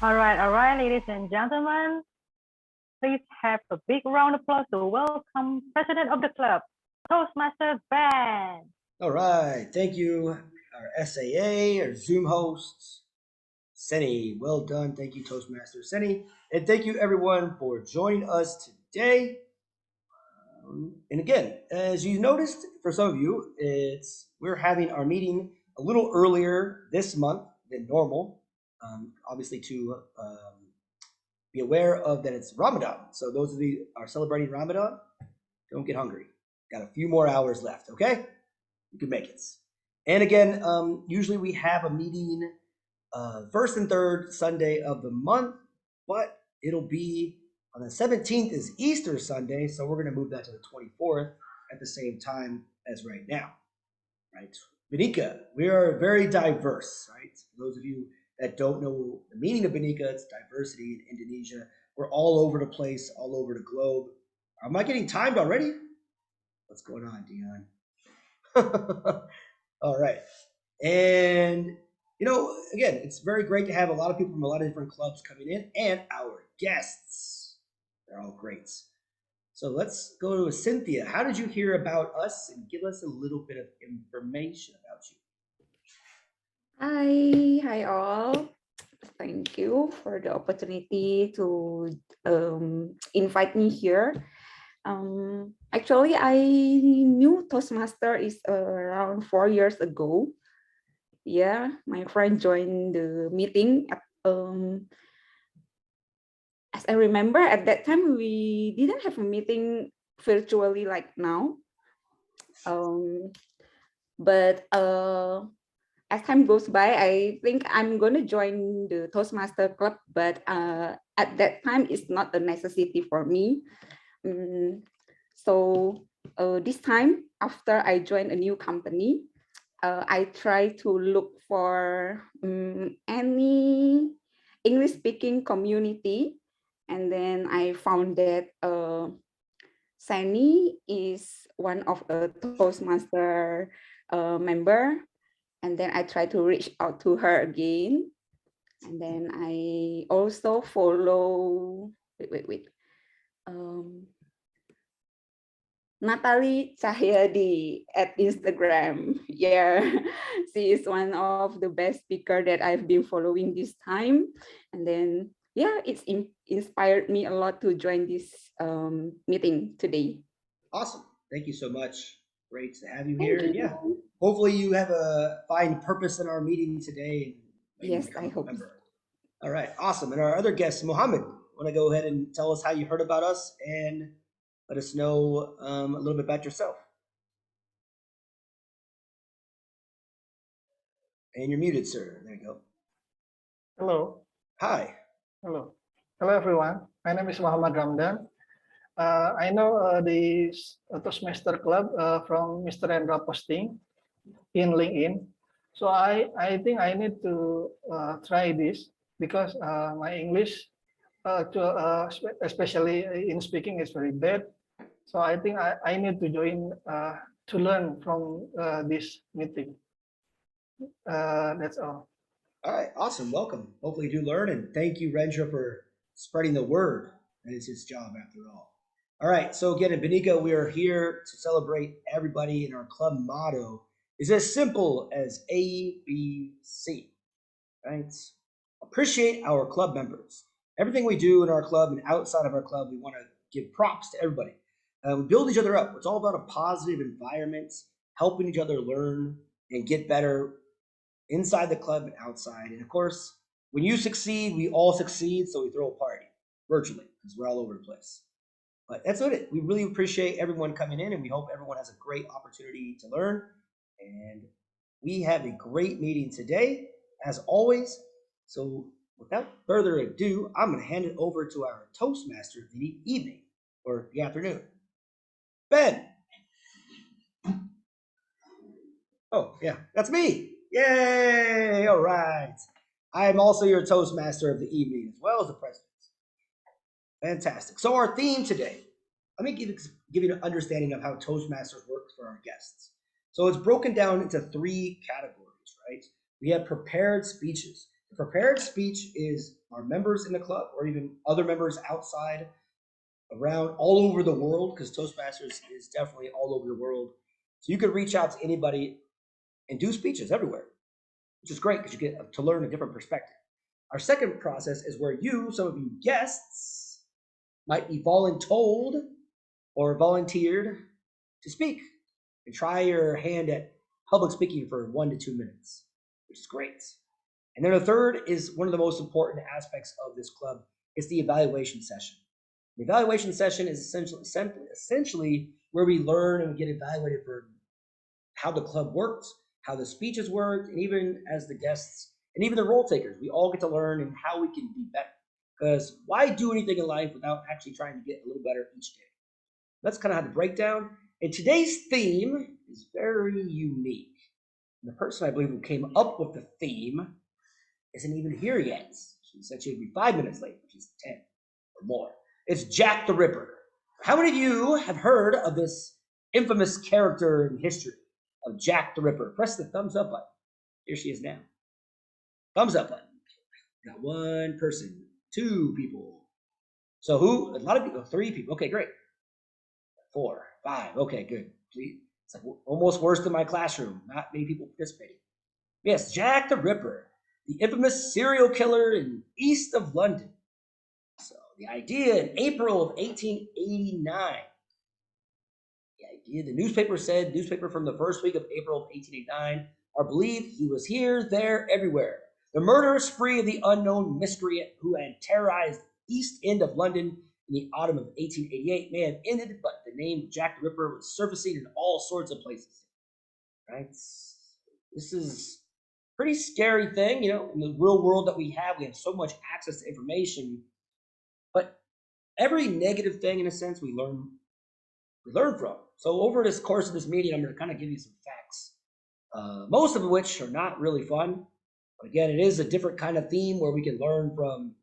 All right, ladies and gentlemen, please have a big round of applause to welcome President of the club, Toastmaster Ben. All right. Thank you, our SAA, our Zoom hosts, Seni. Well done. Thank you, Toastmaster Seni. And thank you, everyone, for joining us today. And again, as you noticed, for some of you, we're having our meeting a little earlier this month than normal, obviously to be aware of that it's Ramadan. So those of you are celebrating Ramadan, don't get hungry. Got a few more hours left, okay? You can make it. And again, usually we have a meeting first and third Sunday of the month, but it'll be on the 17th is Easter Sunday, so we're going to move that to the 24th at the same time as right now, right? Bhinneka, we are very diverse, right? For those of you that don't know the meaning of Bhinneka, it's diversity in Indonesia. We're all over the place, all over the globe. Am I getting timed already? What's going on, Dion? All right. And, again, it's very great to have a lot of people from a lot of different clubs coming in and our guests. They're all great. So let's go to Cynthia. How did you hear about us and give us a little bit of information about you? Hi all. Thank you for the opportunity to invite me here. Actually, I knew Toastmaster is around 4 years ago. Yeah, my friend joined the meeting. As I remember, at that time we didn't have a meeting virtually like now. But as time goes by, I think I'm going to join the Toastmaster Club, but at that time, it's not a necessity for me. So this time, after I joined a new company, I try to look for any English-speaking community, and then I found that Sani is one of a Toastmaster member, and then I try to reach out to her again. And then I also follow, wait. Natalie Cahyadi at Instagram. Yeah, she is one of the best speaker that I've been following this time. And then, yeah, it's inspired me a lot to join this meeting today. Awesome. Thank you so much. Great to have you here. Thank And yeah, you. hopefully you have a find purpose in our meeting today and maybe Yes, become I a hope. member. All right, awesome. And our other guest, Mohammed, want to go ahead and tell us how you heard about us and let us know a little bit about yourself. And you're muted, sir. There you go. Hello. Hi. Hello. Hello, everyone. My name is Muhammad Ramdan. I know the Toastmaster Club from Mr. Rendra posting in LinkedIn. So I think I need to try this because my English, especially in speaking, is very bad. So I think I need to join to learn from this meeting. That's all. All right, awesome. Welcome. Hopefully you do learn, and thank you, Rendra, for spreading the word. That is his job after all. All right, so again, in Bhinneka, we are here to celebrate everybody, and our club motto is as simple as ABC, right? Appreciate our club members. Everything we do in our club and outside of our club, we want to give props to everybody. We build each other up. It's all about a positive environment, helping each other learn and get better inside the club and outside. And of course, when you succeed, we all succeed. So we throw a party virtually because we're all over the place. But that's it. We really appreciate everyone coming in, and we hope everyone has a great opportunity to learn. And we have a great meeting today, as always. So without further ado, I'm going to hand it over to our Toastmaster of the evening or the afternoon, Ben. Oh, yeah, that's me. Yay! All right. I am also your Toastmaster of the evening, as well as the president. Fantastic. So our theme today, let me give you an understanding of how Toastmasters works for our guests. So it's broken down into three categories, right? We have prepared speeches. prepared speech is our members in the club or even other members outside around all over the world, because Toastmasters is definitely all over the world. So you can reach out to anybody and do speeches everywhere, which is great because you get to learn a different perspective. Our second process is where you, some of you guests, might be voluntold or volunteered to speak and try your hand at public speaking for 1 to 2 minutes, which is great. And then the third is one of the most important aspects of this club is the evaluation session. The evaluation session is essentially where we learn and we get evaluated for how the club works, how the speeches work, and even as the guests and even the role takers, we all get to learn and how we can be better. Because why do anything in life without actually trying to get a little better each day? That's kind of how the breakdown. And today's theme is very unique. And the person I believe who came up with the theme isn't even here yet. She said she'd be 5 minutes late, but she's 10 or more. It's Jack the Ripper. How many of you have heard of this infamous character in history of Jack the Ripper? Press the thumbs up button. Here she is now. Thumbs up button. Got one person, 2 people. So who? A lot of people. 3 people. Okay, great. 4, 5. Okay, good. Please. It's like almost worse than my classroom. Not many people participating. Yes, Jack the Ripper, the infamous serial killer in east of London. So the idea in April of 1889. The newspaper from the first week of April of 1889 are believed he was here, there, everywhere. The murderous spree of the unknown miscreant who had terrorized East End of London in the autumn of 1888 may have ended, but the name Jack the Ripper was surfacing in all sorts of places. Right? This is a pretty scary thing, you know, in the real world that we have so much access to information, but every negative thing, in a sense, we learn from. So over this course of this meeting, I'm going to kind of give you some facts, most of which are not really fun. But again, it is a different kind of theme where we can learn from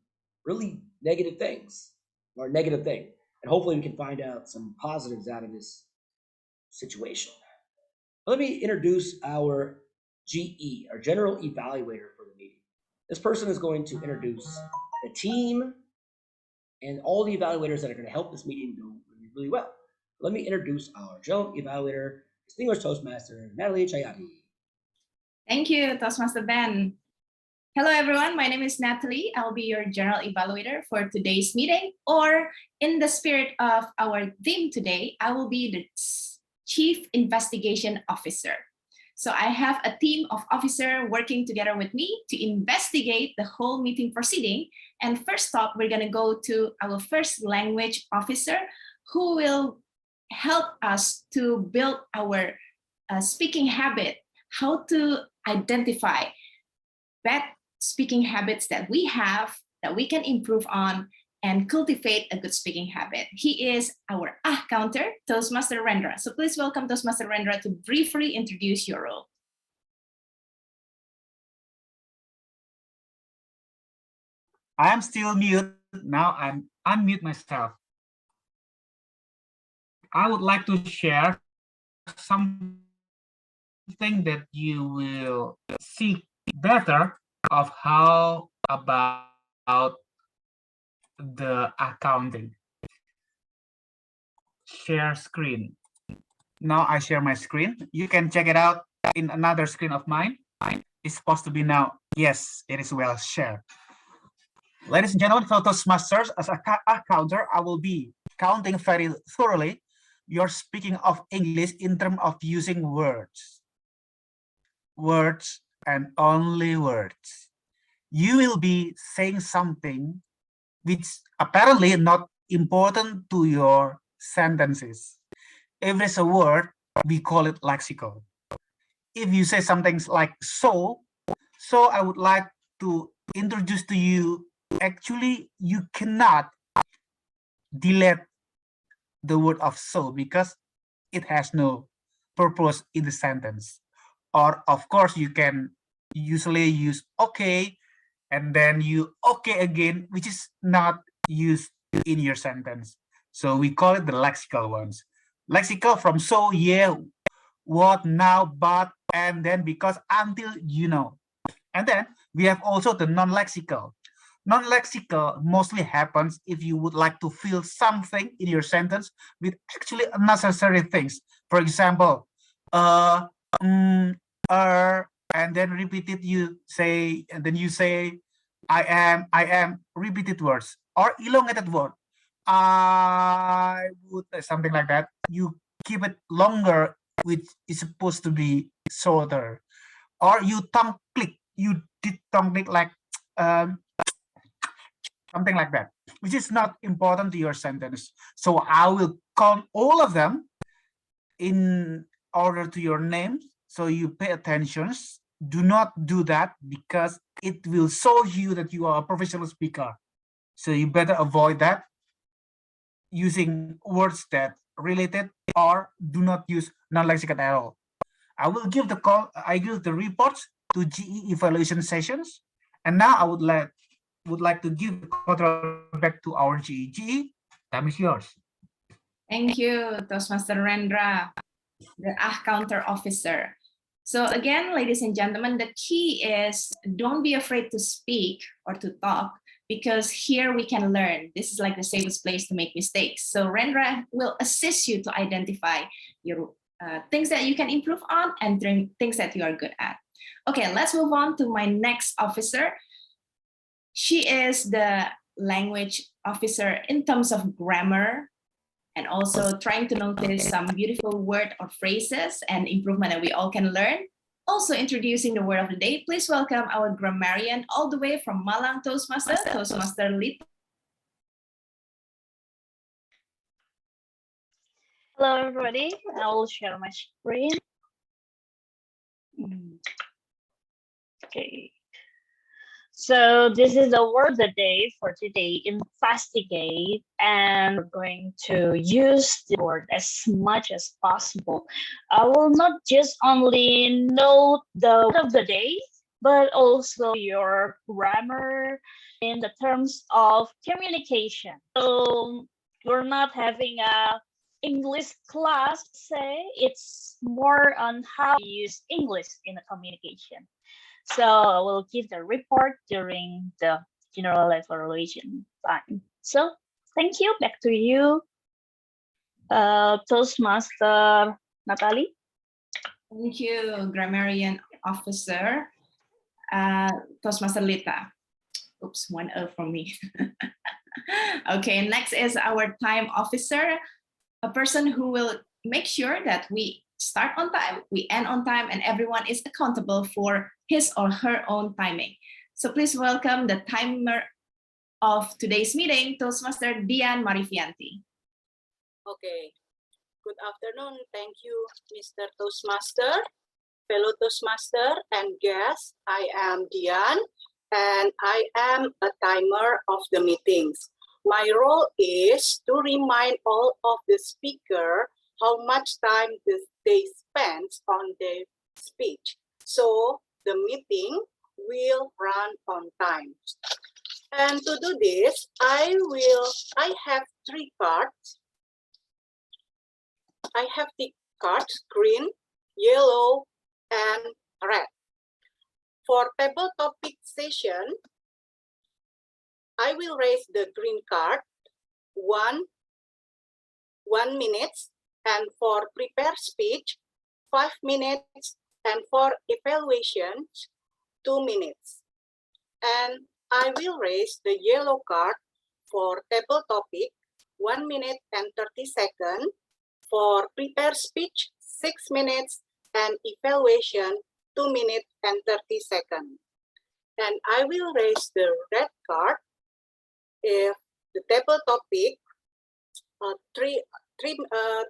really negative things or negative thing. And hopefully we can find out some positives out of this situation. Let me introduce our GE, our General Evaluator for the meeting. This person is going to introduce the team and all the evaluators that are going to help this meeting go really, really well. Let me introduce our General Evaluator, Distinguished Toastmaster, Natalie Chayati. Thank you, Toastmaster Ben. Hello, everyone. My name is Natalie. I'll be your General Evaluator for today's meeting, or in the spirit of our theme today, I will be the Chief Investigation Officer. So I have a team of officers working together with me to investigate the whole meeting proceeding. And first up, we're going to go to our first language officer who will help us to build our speaking habit, how to identify bad speaking habits that we have, that we can improve on, and cultivate a good speaking habit. He is our counter, Toastmaster Rendra. So please welcome Toastmaster Rendra to briefly introduce your role. I am still mute. Now I'm unmute myself. I would like to share something that you will see better of how about the accounting. Share screen. Now I share my screen. You can check it out in another screen of mine. It's supposed to be now. Yes, it is well shared. Ladies and gentlemen, fellow Toastmasters, as a counter, I will be counting very thoroughly your speaking of English in terms of using words. Words and only words. You will be saying something which apparently not important to your sentences. If there's a word, we call it lexical. If you say something like so I would like to introduce to you, actually you cannot delete the word of so because it has no purpose in the sentence. Or of course you can usually use okay and then you okay again, which is not used in your sentence. So we call it the lexical ones. Lexical from so, yeah, what, now, but, and then, because, until, you know. And then we have also the non-lexical. Non-lexical mostly happens if you would like to fill something in your sentence with actually unnecessary things. For example, and then repeated you say, and then you say, I am, repeated words or elongated word. I would, something like that. You keep it longer, which is supposed to be shorter. Or you tongue click. You did tongue click like something like that, which is not important to your sentence. So I will count all of them in order to your name. So you pay attention. Do not do that because it will show you that you are a professional speaker. So you better avoid that using words that related, or do not use non-lexical at all. I will give the call. I give the reports to GE evaluation sessions, and now I would like to give the control back to our GE. GE, time is yours. Thank you, Toastmaster Rendra, the counter officer. So again, ladies and gentlemen, the key is don't be afraid to speak or to talk, because here we can learn. This is like the safest place to make mistakes. So Rendra will assist you to identify your things that you can improve on and things that you are good at. Okay, let's move on to my next officer. She is the language officer in terms of grammar, and also trying to notice some beautiful word or phrases and improvement that we all can learn. Also introducing the word of the day, please welcome our grammarian all the way from Malang Toastmaster, Toastmaster Lita. Hello, everybody. I will share my screen. Okay. So this is the word of the day for today, investigate, and we're going to use the word as much as possible. I will not just only note the word of the day, but also your grammar in the terms of communication. So we're not having a English class, say, it's more on how to use English in the communication. So I will give the report during the general evaluation time. So thank you. Back to you, Toastmaster Natalie. Thank you, grammarian officer, Toastmaster Lita. Oops, one O from me. Okay, next is our time officer, a person who will make sure that we start on time, we end on time, and everyone is accountable for his or her own timing. So please welcome the timer of today's meeting, Toastmaster Dian Marifianti. Okay, good afternoon. Thank you, Mr. Toastmaster, fellow Toastmaster and guests. I am Dian, and I am a timer of the meetings. My role is to remind all of the speaker how much time they spend on their speech. So the meeting will run on time. And to do this, I have three cards. I have the cards green, yellow, and red. For table topic session, I will raise the green card, one minute, and for prepare speech, 5 minutes, and for evaluation, 2 minutes. And I will raise the yellow card for table topic, 1 minute and 30 seconds, for prepare speech, 6 minutes, and evaluation, 2 minutes and 30 seconds. And I will raise the red card if the table topic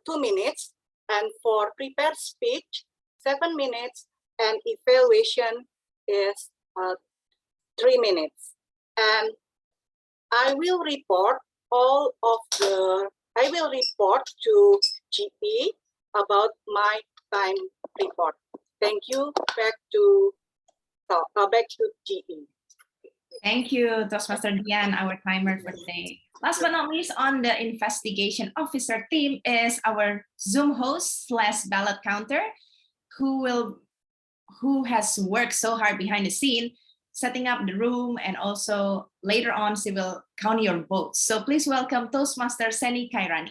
2 minutes, and for prepare speech 7 minutes, and evaluation is 3 minutes. And I will report to GE about my time report. Thank you. Back to GE. Thank you, Toastmaster Dian, our timer for today. Last but not least, on the investigation officer team is our Zoom host / ballot counter, who will who has worked so hard behind the scene, setting up the room, and also later on, she will count your votes. So please welcome Toastmaster Seni Kairani.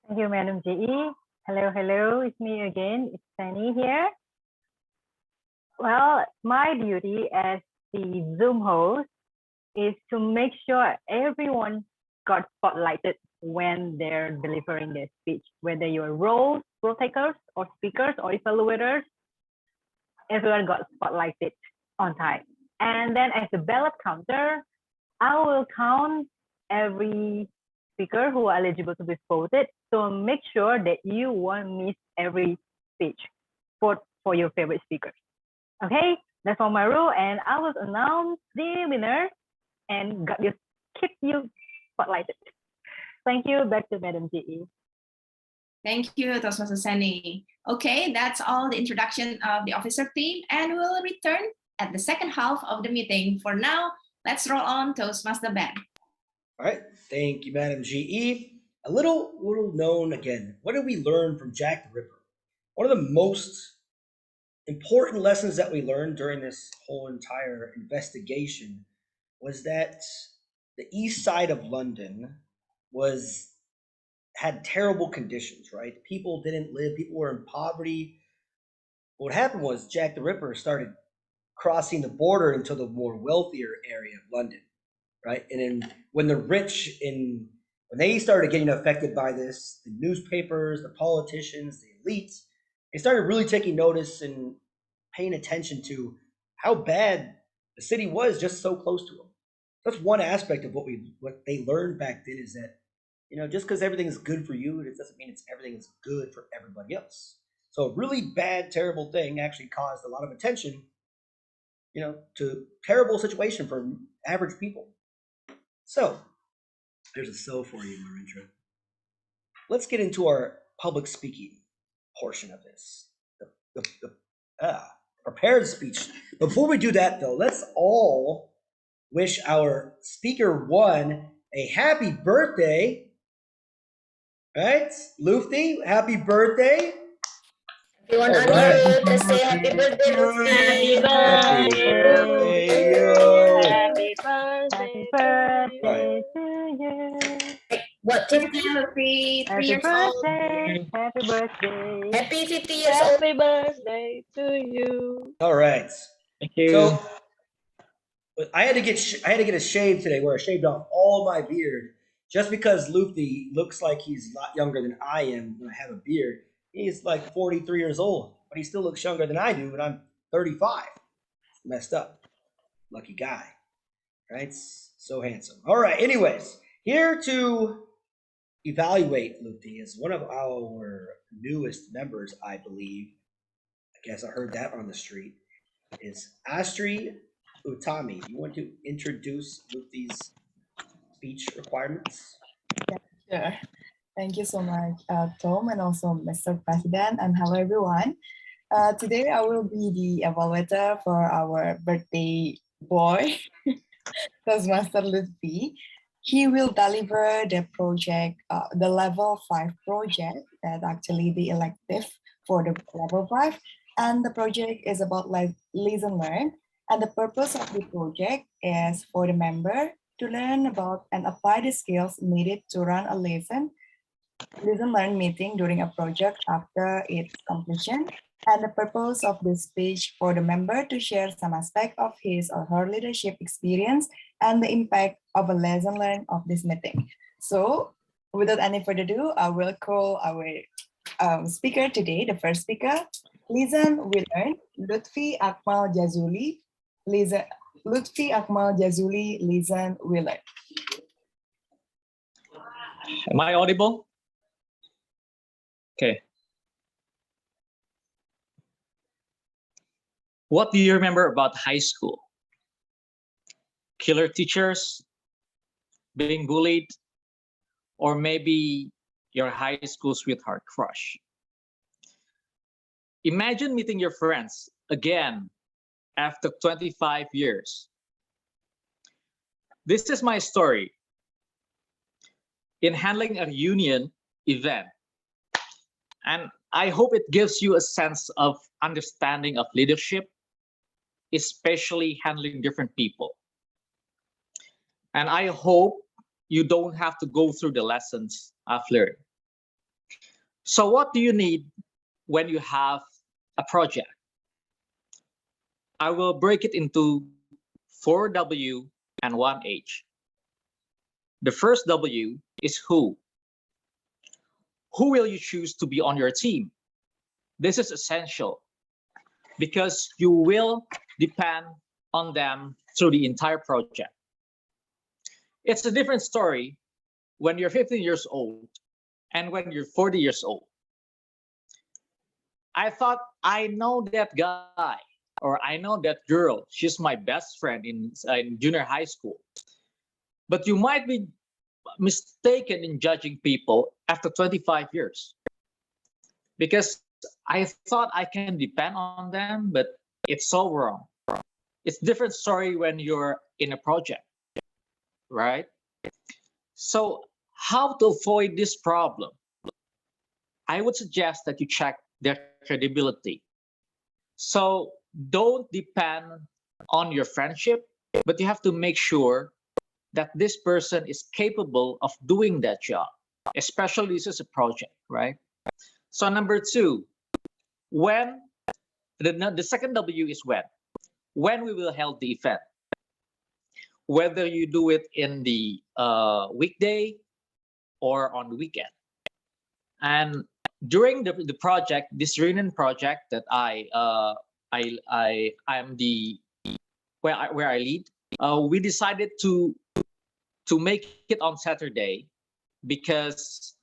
Thank you, Madam JE. Hello, hello, it's me again. It's Seni here. Well, my duty as the Zoom host is to make sure everyone got spotlighted when they're delivering their speech, whether you're role takers or speakers or evaluators, everyone got spotlighted on time. And then as a ballot counter, I will count every speaker who are eligible to be voted. So make sure that you won't miss every speech for your favorite speakers. Okay, that's all my rule, and I will announce the winner and keep you spotlighted. Thank you. Back to Madam JE. Thank you, Toastmaster Seni. Okay, that's all the introduction of the officer team, and we'll return at the second half of the meeting. For now, let's roll on Toastmaster Ben. All right, thank you, Madam GE. A little known again. What did we learn from Jack the Ripper? One of the most important lessons that we learned during this whole entire investigation was that the east side of London had terrible conditions, right? People didn't live, people were in poverty. What happened was Jack the Ripper started crossing the border into the more wealthier area of London, right? And then when the rich when they started getting affected by this, the newspapers, the politicians, the elites, they started really taking notice and paying attention to how bad the city was just so close to them. That's one aspect of what they learned back then, is that, just because everything is good for you, it doesn't mean everything is good for everybody else. So a really bad, terrible thing actually caused a lot of attention, to terrible situation for average people. So there's a so for you in our intro. Let's get into our public speaking portion of this. The prepared speech. Before we do that, though, let's all wish our speaker one a happy birthday. Right? Lufti, happy birthday. Everyone unmute. Let's say happy birthday, Lufti. Happy birthday, Happy Happy birthday birthday to you. What, 50? Happy 3 Happy years old. birthday. Happy birthday. Happy 50 years old. Happy birthday to you. All right. Thank you. So I had to get a shave today, where I shaved off all my beard, just because Lufti looks like he's a lot younger than I am when I have a beard. He's like 43 years old, but he still looks younger than I do, and I'm 35. It's messed up. Lucky guy. Right? So handsome. All right. Anyways, here to evaluate Lufti is one of our newest members, I believe. I guess I heard that on the street. Is Astrid Utami. You want to introduce Lufti's speech requirements? Sure. Thank you so much, Tom, and also Mr. President, and hello everyone. Today I will be the evaluator for our birthday boy, Toastmaster Lutfi. He will deliver the project, the level 5 project, that actually the elective for the level 5. And the project is about listen learn. And the purpose of the project is for the member to learn about and apply the skills needed to run a listen learn meeting during a project after its completion. And the purpose of this speech for the member to share some aspect of his or her leadership experience and the impact of a lesson learned of this meeting. So without any further ado, I will call our speaker today, the first speaker. Listen, we learn, Lutfi Akmal Jazuli. Listen, Lutfi Akmal Jazuli, listen, we learn. Am I audible? Okay. What do you remember about high school? Killer teachers, being bullied, or maybe your high school sweetheart crush. Imagine meeting your friends again after 25 years. This is my story. In handling a reunion event, and I hope it gives you a sense of understanding of leadership, especially handling different people. And I hope you don't have to go through the lessons I've learned. So what do you need when you have a project? I will break it into 4W and 1H. The first W is who. Who will you choose to be on your team? This is essential because you will depend on them through the entire project. It's a different story when you're 15 years old and when you're 40 years old. I thought I know that guy or I know that girl. She's my best friend in junior high school. But you might be mistaken in judging people after 25 years. Because I thought I can depend on them, but it's so wrong. It's a different story when you're in a project, right? So how to avoid this problem? I would suggest that you check their credibility. So don't depend on your friendship, but you have to make sure that this person is capable of doing that job, especially this is a project, right? So number two, when the second W is when we will hold the event, whether you do it in the weekday or on the weekend. And during the project, this reunion project that I'm the where I lead, we decided to make it on Saturday because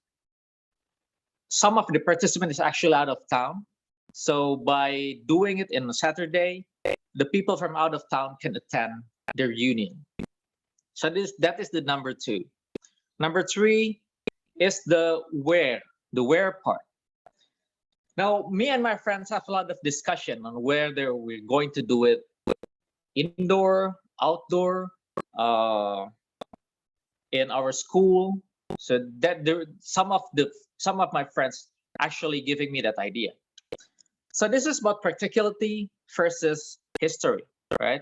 some of the participants is actually out of town. So by doing it in a Saturday, the people from out of town can attend their reunion. So that is the number two. Number three is the where part. Now, me and my friends have a lot of discussion on whether we're going to do it indoor, outdoor, in our school. So that some of my friends actually giving me that idea. So this is about practicality versus history, right?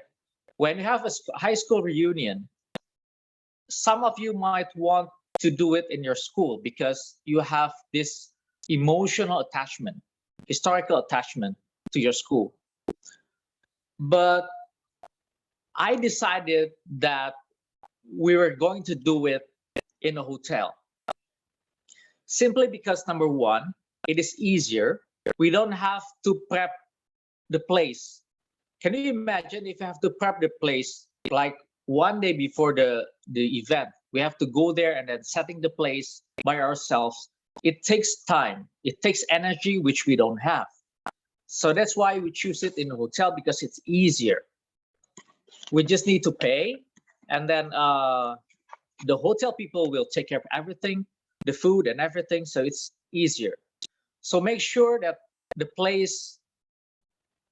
When you have a high school reunion, some of you might want to do it in your school because you have this emotional attachment, historical attachment to your school. But I decided that we were going to do it in a hotel. Simply because number one, it is easier. We don't have to prep the place. Can you imagine if you have to prep the place like one day before the event? We have to go there and then setting the place by ourselves. It takes time. It takes energy, which we don't have. So that's why we choose it in a hotel because it's easier. We just need to pay, and then the hotel people will take care of everything, the food and everything. So it's easier. So make sure that the place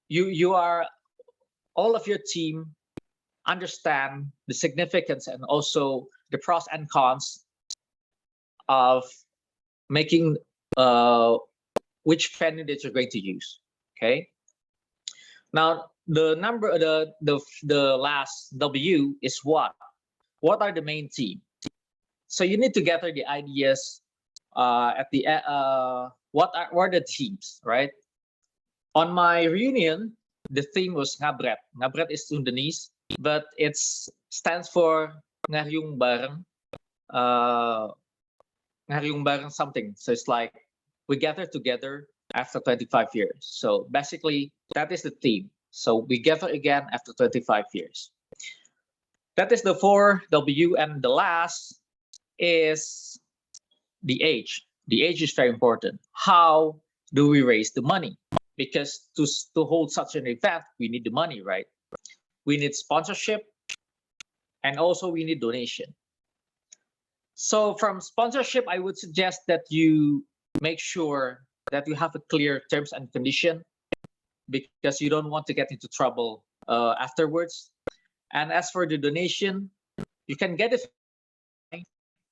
you are, all of your team understand the significance and also the pros and cons of making which venue that you're going to use. Okay. Now the last W is what? What are the main theme? So you need to gather the ideas at the what are the themes, right? On my reunion, the theme was ngabret. Ngabret is Sundanese, but it stands for ngaryong bareng, ngaryong bareng something. So it's like we gather together after 25 years. So basically, that is the theme. So we gather again after 25 years. That is the 4W, and the last is the age. The age is very important. How do we raise the money? Because to hold such an event, we need the money, right? We need sponsorship, and also we need donation. So from sponsorship, I would suggest that you make sure that you have a clear terms and condition because you don't want to get into trouble afterwards. And as for the donation, you can get it,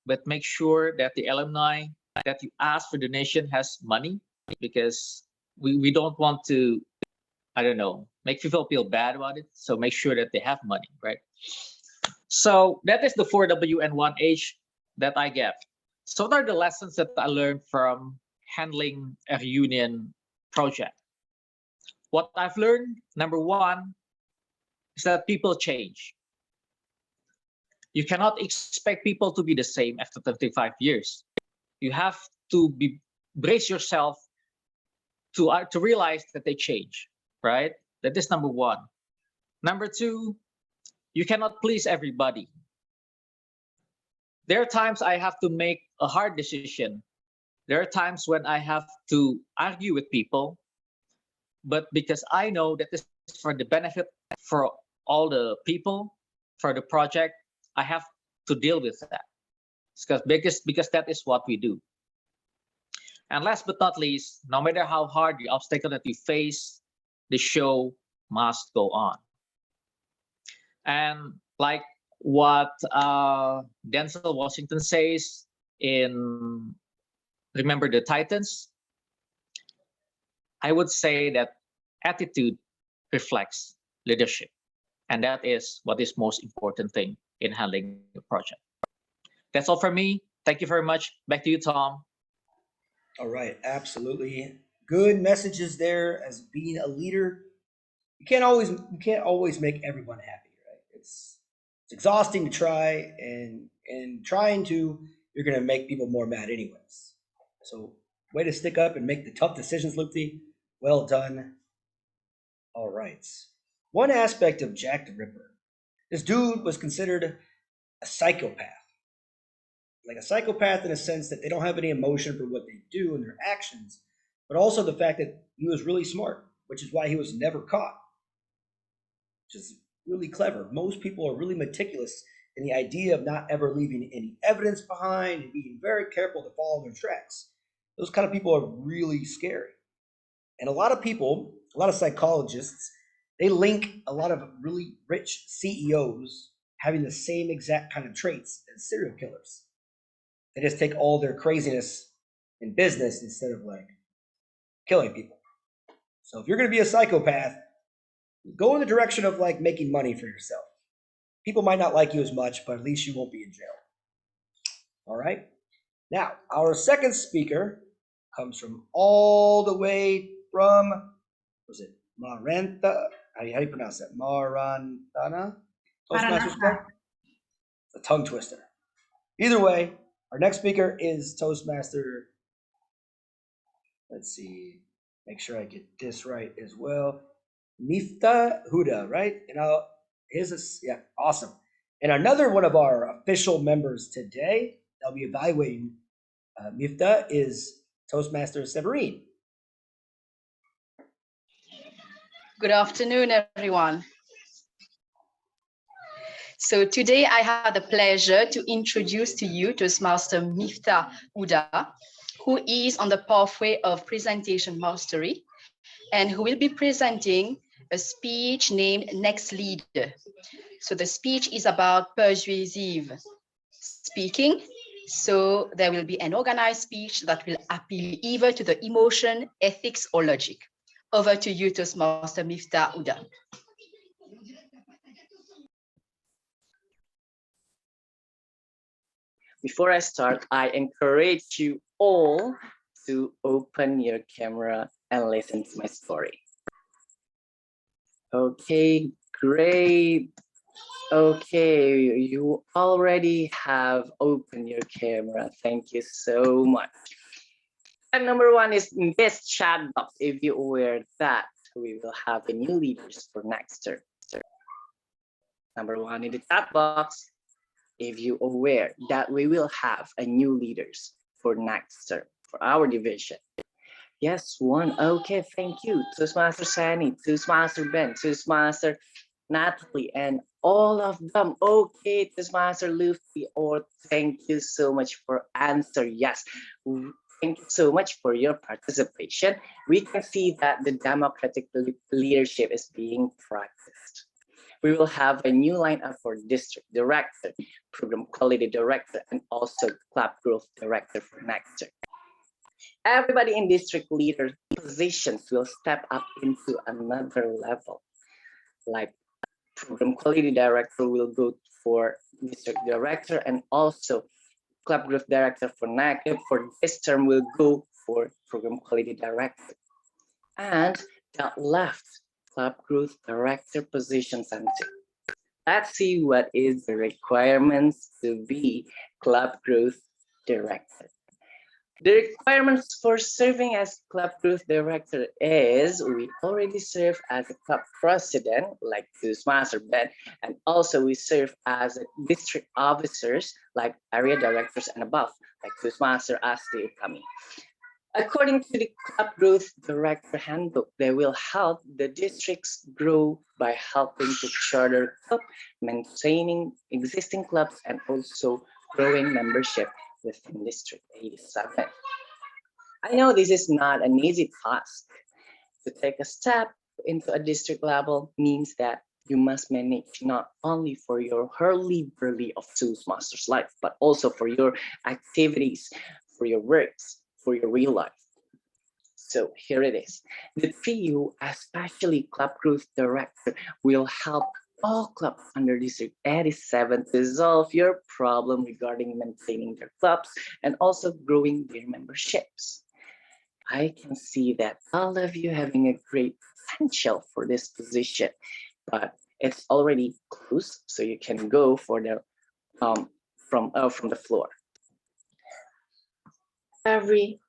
but make sure that the alumni that you ask for donation has money because we don't want to, I don't know, make people feel bad about it. So make sure that they have money, right? So that is the 4W and 1H that I get. So what are the lessons that I learned from handling a reunion project? What I've learned, number one, is that people change. You cannot expect people to be the same after 25 years. You have to brace yourself to realize that they change, right? That is number one. Number two, you cannot please everybody. There are times I have to make a hard decision. There are times when I have to argue with people, but because I know that this is for the benefit for all the people, for the project, I have to deal with that. Because that is what we do. And last but not least, no matter how hard the obstacle that you face, the show must go on. And like what Denzel Washington says in Remember the Titans, I would say that attitude reflects leadership. And that is what is most important thing in handling a project. That's all from me. Thank you very much. Back to you, Tom. All right, absolutely. Good messages there as being a leader. You can't always make everyone happy, right? It's exhausting to try and trying to you're gonna make people more mad anyways. So way to stick up and make the tough decisions, Loopy. Well done. All right. One aspect of Jack the Ripper. This dude was considered a psychopath. Like a psychopath in a sense that they don't have any emotion for what they do and their actions, but also the fact that he was really smart, which is why he was never caught, which is really clever. Most people are really meticulous in the idea of not ever leaving any evidence behind and being very careful to follow their tracks. Those kind of people are really scary. And a lot of people, a lot of psychologists, they link a lot of really rich CEOs having the same exact kind of traits as serial killers. They just take all their craziness in business instead of like killing people. So if you're going to be a psychopath, go in the direction of like making money for yourself. People might not like you as much, but at least you won't be in jail. All right. Now, our second speaker comes from all the way from, was it Maranta? How do you pronounce that? Marantana? Toastmasters Club? It's a tongue twister. Either way, our next speaker is Toastmaster. Let's see, make sure I get this right as well. Mifta Huda, right? Yeah, awesome. And another one of our official members today, that'll be evaluating Mifta, is Toastmaster Severine. Good afternoon, everyone. So today I had the pleasure to introduce to you Toastmaster Mifta Uda, who is on the pathway of presentation mastery and who will be presenting a speech named Next Leader. So the speech is about persuasive speaking. So there will be an organized speech that will appeal either to the emotion, ethics, or logic. Over to you, Toastmaster Mifta Uda. Before I start, I encourage you all to open your camera and listen to my story. Okay, great. Okay, you already have opened your camera. Thank you so much. And number one is in this chat box, if you're aware that we will have a new leaders for next term. Number one in the chat box, if you're aware that we will have a new leaders for next term for our division. Yes, one. Okay, thank you. Toastmaster Sani, Toastmaster Ben, Toastmaster Natalie, and all of them. Okay, Toastmaster Luffy, or thank you so much for answer. Yes, thank you so much for your participation. We can see that the democratic leadership is being practiced. We will have a new lineup for district director, program quality director, and also club growth director for next year. Everybody in district leader positions will step up into another level. Like program quality director will go for district director, and also club growth director for for this term will go for program quality director. And that left club growth director positions empty. Let's see what is the requirements to be club growth director. The requirements for serving as club growth director is we already serve as a club president, like Master Ben, and also we serve as district officers, like area directors and above, like Master Asti Ukami. According to the club growth director handbook, they will help the districts grow by helping to charter club, maintaining existing clubs, and also growing membership within District 87. I know this is not an easy task. To take a step into a district level means that you must manage not only for your hurly-burly of Toastmasters life, but also for your activities, for your works, for your real life. So here it is. The trio, especially club growth director, will help all clubs under District 87 to solve your problem regarding maintaining their clubs and also growing their memberships. I can see that all of you having a great potential for this position, but it's already closed, so you can go for the from the floor. Every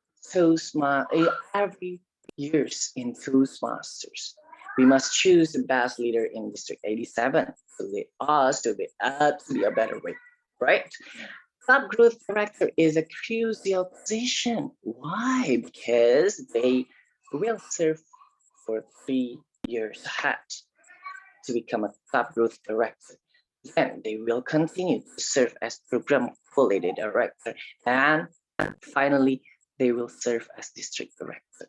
years in Toastmasters, we must choose the best leader in District 87 to lead us to be a better way, right? Club growth director is a crucial position. Why? Because they will serve for 3 years ahead to become a club growth director. Then they will continue to serve as program quality director, and finally, they will serve as district director.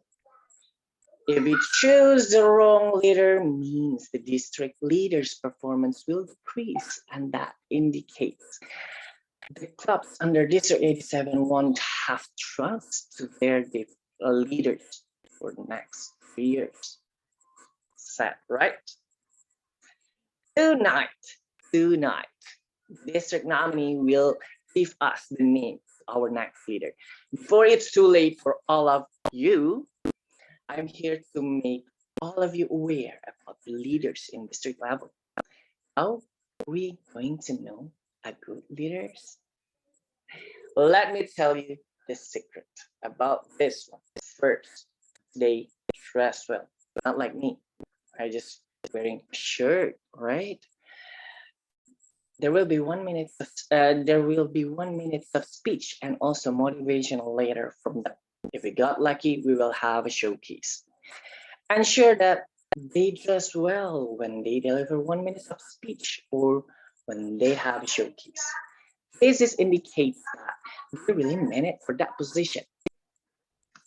If we choose the wrong leader, means the district leader's performance will decrease, and that indicates the clubs under District 87 won't have trust to their leaders for the next 3 years. Sad, right? Tonight, district nominee will give us the name of our next leader. Before it's too late for all of you, I'm here to make all of you aware about the leaders in district level. How are we going to know a good leaders? Let me tell you the secret about this one. First, they dress well, not like me. I just wearing a shirt, right? There will be 1 minute. There will be 1 minute of speech and also motivational later from them. If we got lucky, we will have a showcase. Ensure that they dress well when they deliver 1 minute of speech or when they have a showcase. This indicates that they really meant it for that position.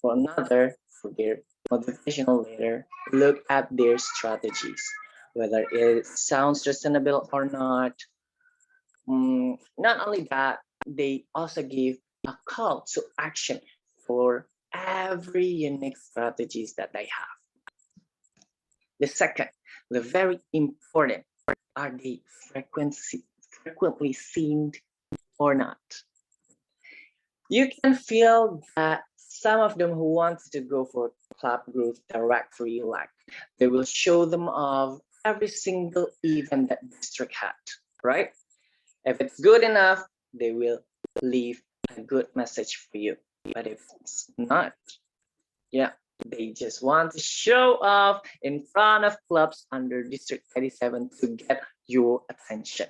For another, for their motivational leader, look at their strategies, whether it sounds reasonable or not. Not only that, they also give a call to action for every unique strategies that they have. The second, the very important, are they frequently seen or not? You can feel that some of them who want to go for club growth directory, like they will show them of every single event that district had, right? If it's good enough, they will leave a good message for you. But if it's not, yeah, they just want to show off in front of clubs under District 87 to get your attention.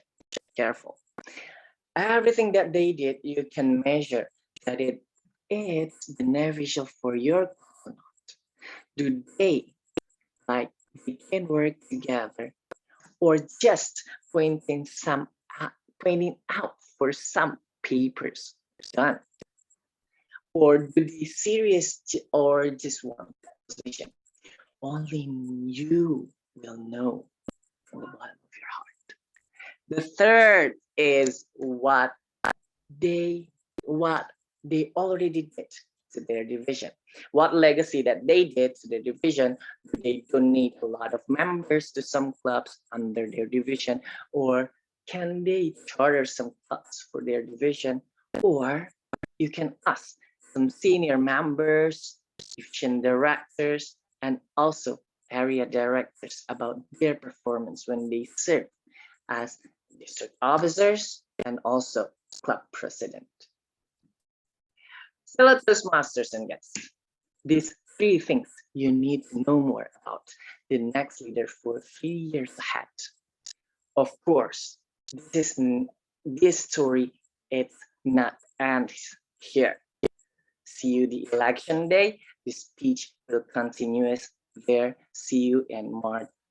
Careful. Everything that they did, you can measure that it's beneficial for your club or not. Do they can work together, or just pointing out for some papers done? Or do they serious or just one position? Only you will know from the bottom of your heart. The third is what they already did to their division? What legacy that they did to their division? Do they donate a lot of members to some clubs under their division? Or can they charter some clubs for their division? Or you can ask some senior members, division directors, and also area directors about their performance when they serve as district officers and also club president. Fellow Toastmasters and guests, these 3 things you need to know more about the next leader for 3 years ahead. Of course, this story, it's not ends here. See you the election day. The speech will continue there. See you in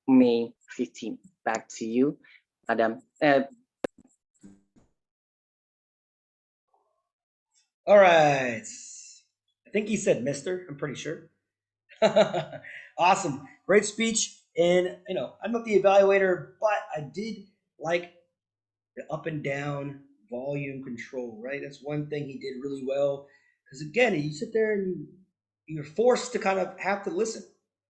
May 15th. Back to you, Madam. All right. I think he said Mister. I'm pretty sure. Awesome. Great speech. And, I'm not the evaluator, but I did like the up and down volume control, right? That's one thing he did really well. Because, again, you sit there and you're forced to kind of have to listen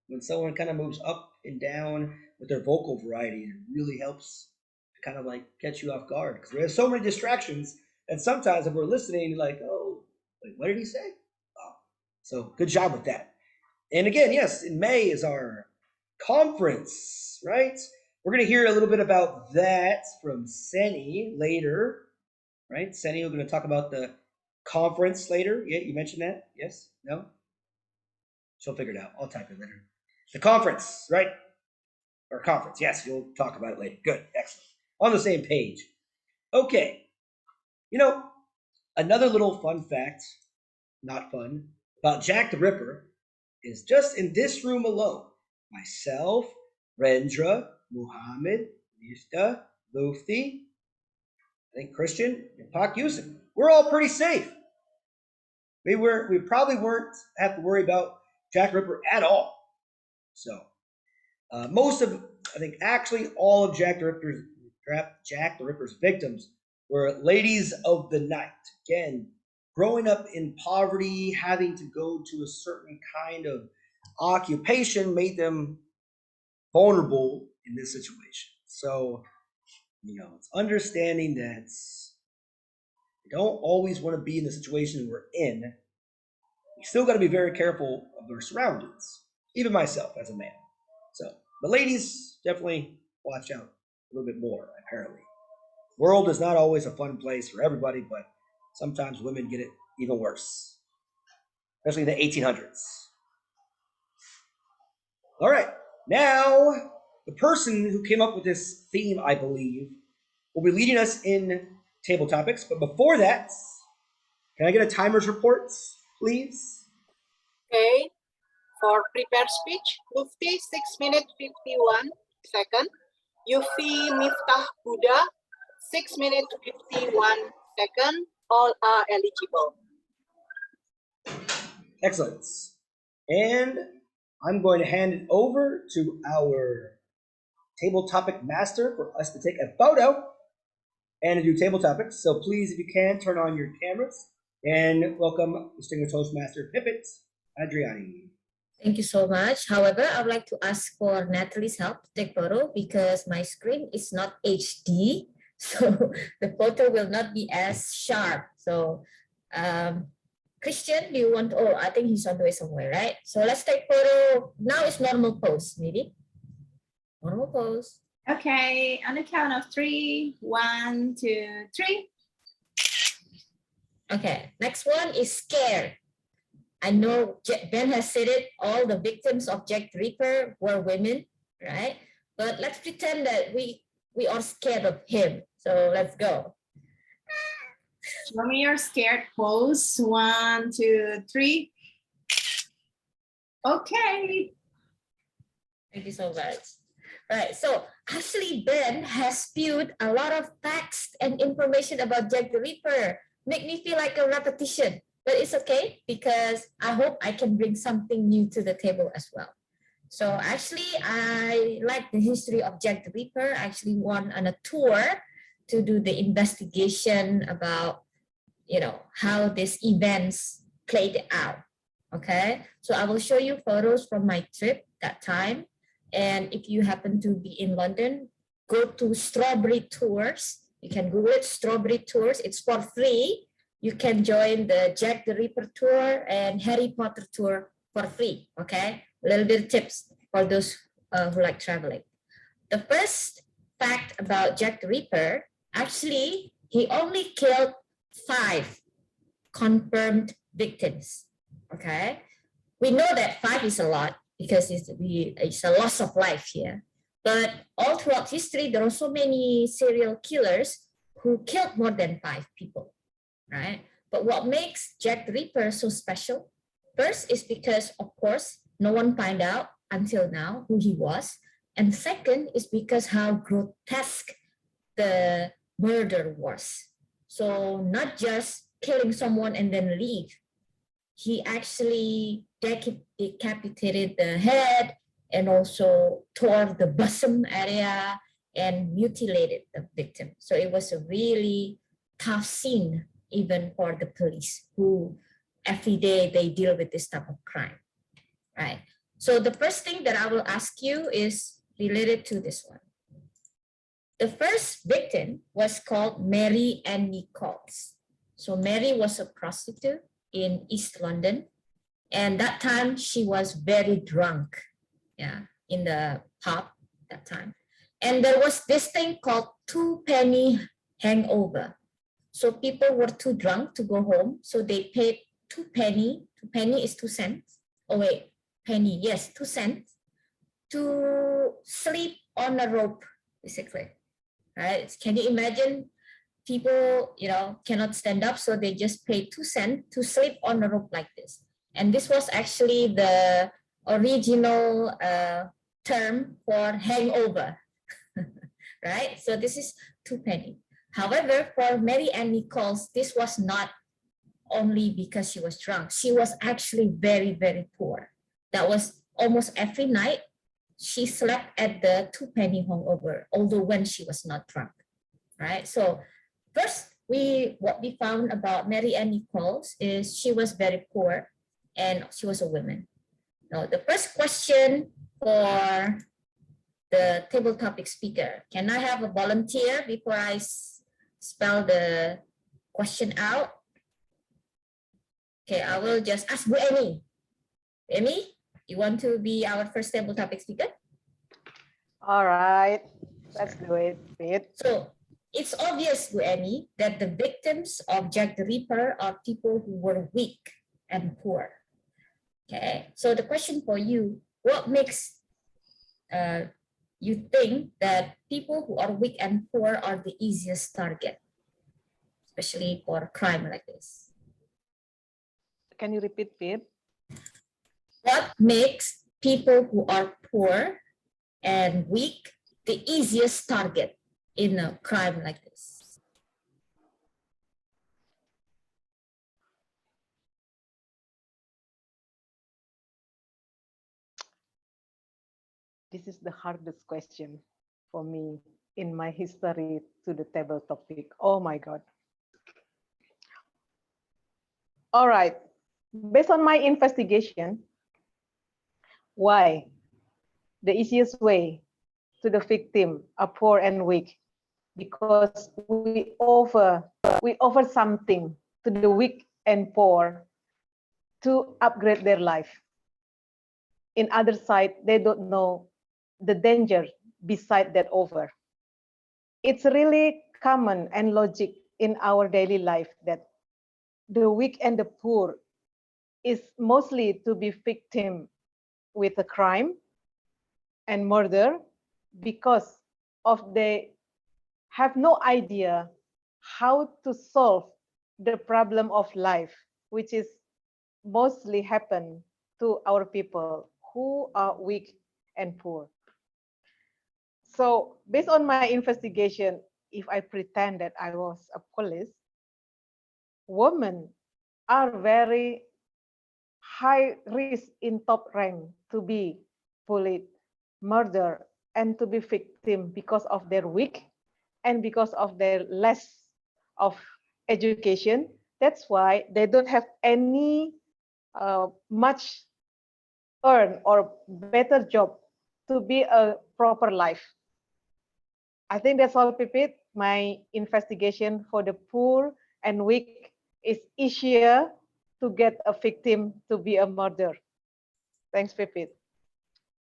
when someone kind of moves up and down with their vocal variety. It really helps to kind of like catch you off guard because we have so many distractions. And sometimes if we're listening, you're like, oh, wait, what did he say? Oh. So good job with that. And again, yes, in May is our conference, right? We're going to hear a little bit about that from Seni later, right? Seni, we're going to talk about the conference later. Yeah, you mentioned that? Yes? No? She'll figure it out. I'll type it later. The conference, right? Or conference. Yes, you'll talk about it later. Good. Excellent. On the same page. Okay. Another little fun fact, not fun, about Jack the Ripper is just in this room alone. Myself, Rendra, Muhammad, Nifta, Lufti, I think Christian, and Pak Yusuf. We're all pretty safe. We probably weren't have to worry about Jack the Ripper at all. So I think actually all of Jack the Ripper's victims were ladies of the night. Again, growing up in poverty, having to go to a certain kind of occupation made them vulnerable in this situation. So, it's understanding that you don't always want to be in the situation we're in. You still got to be very careful of our surroundings, even myself as a man. So, the ladies definitely watch out a little bit more, apparently. World is not always a fun place for everybody, but sometimes women get it even worse, especially in the 1800s. All right, now the person who came up with this theme, I believe, will be leading us in table topics. But before that, can I get a timer's report, please? Okay. For prepared speech, Mufti 6 minutes 51 seconds. Yufi Miftah Buddha 6 minutes 51 seconds. All are eligible. Excellent. And I'm going to hand it over to our table topic master for us to take a photo and to do table topics. So please, if you can, turn on your cameras and welcome Distinguished Toastmaster Pipit Adriani. Thank you so much. However, I would like to ask for Natalie's help to take photo because my screen is not HD. So the photo will not be as sharp. So Christian, do you want, I think he's on the way somewhere, right? So let's take photo. Now it's normal pose, maybe. Normal pose. Okay, on the count of 3, 1, 2, 3. Okay, next one is scared. I know Ben has said it, all the victims of Jack the Ripper were women, right? But let's pretend that we are scared of him. So let's go. Show me your scared pose. 1, 2, 3. Okay. Thank you so much. Right, so actually Ben has spewed a lot of text and information about Jack the Ripper. Make me feel like a repetition, but it's okay because I hope I can bring something new to the table as well. So actually, I like the history of Jack the Ripper. I actually went on a tour to do the investigation about, how these events played out. Okay, so I will show you photos from my trip that time. And if you happen to be in London, go to Strawberry Tours. You can Google it, Strawberry Tours. It's for free. You can join the Jack the Ripper tour and Harry Potter tour for free. Okay, a little bit of tips for those who like traveling. The first fact about Jack the Ripper, actually, he only killed 5 confirmed victims. Okay, we know that 5 is a lot because it's a loss of life here. But all throughout history, there are so many serial killers who killed more than 5 people, right? But what makes Jack the Ripper so special? First is because, of course, no one found out until now who he was. And second is because how grotesque the murder was. So not just killing someone and then leave. He actually decapitated the head and also tore the bosom area and mutilated the victim. So it was a really tough scene, even for the police, who every day they deal with this type of crime, right? So the first thing that I will ask you is related to this one. The first victim was called Mary Ann Nichols. So Mary was a prostitute in East London. And that time she was very drunk, in the pub that time. And there was this thing called 2-penny hangover. So people were too drunk to go home. So they paid 2 penny. 2 penny is 2 cents. Oh wait, penny, yes, 2 cents to sleep on a rope, basically, right? Can you imagine? People, cannot stand up, so they just pay 2 cents to sleep on a rope like this. And this was actually the original term for hangover, right? So this is 2 penny. However, for Mary Ann Nichols, this was not only because she was drunk. She was actually very, very poor. That was almost every night she slept at the 2 penny hangover, although when she was not drunk, right? So first, what we found about Mary Ann Nichols is she was very poor and she was a woman. Now, the first question for the table topic speaker, can I have a volunteer before I spell the question out? Okay, I will just ask Bu Emi. Emi, you want to be our first table topic speaker? All right, let's do it, Pete. So it's obvious, Bu Emi, that the victims of Jack the Ripper are people who were weak and poor. Okay, so the question for you, what makes you think that people who are weak and poor are the easiest target, especially for crime like this? Can you repeat, Pete? What makes people who are poor and weak the easiest target in a crime like this? This is the hardest question for me in my history to the table topic. Oh my God. All right, based on my investigation, why the easiest way to the victim are poor and weak? Because we offer something to the weak and poor to upgrade their life. In other side, they don't know the danger beside that offer. It's really common and logic in our daily life that the weak and the poor is mostly to be victim with a crime and murder because of they have no idea how to solve the problem of life, which is mostly happen to our people who are weak and poor. So based on my investigation, if I pretend that I was a police, women are very high risk in top rank to be bullied, murdered, and to be victim because of their weak and because of their less of education. That's why they don't have any much earn or better job to be a proper life. I think that's all, Pipit. My investigation for the poor and weak is easier to get a victim to be a murder. Thanks, Pipit.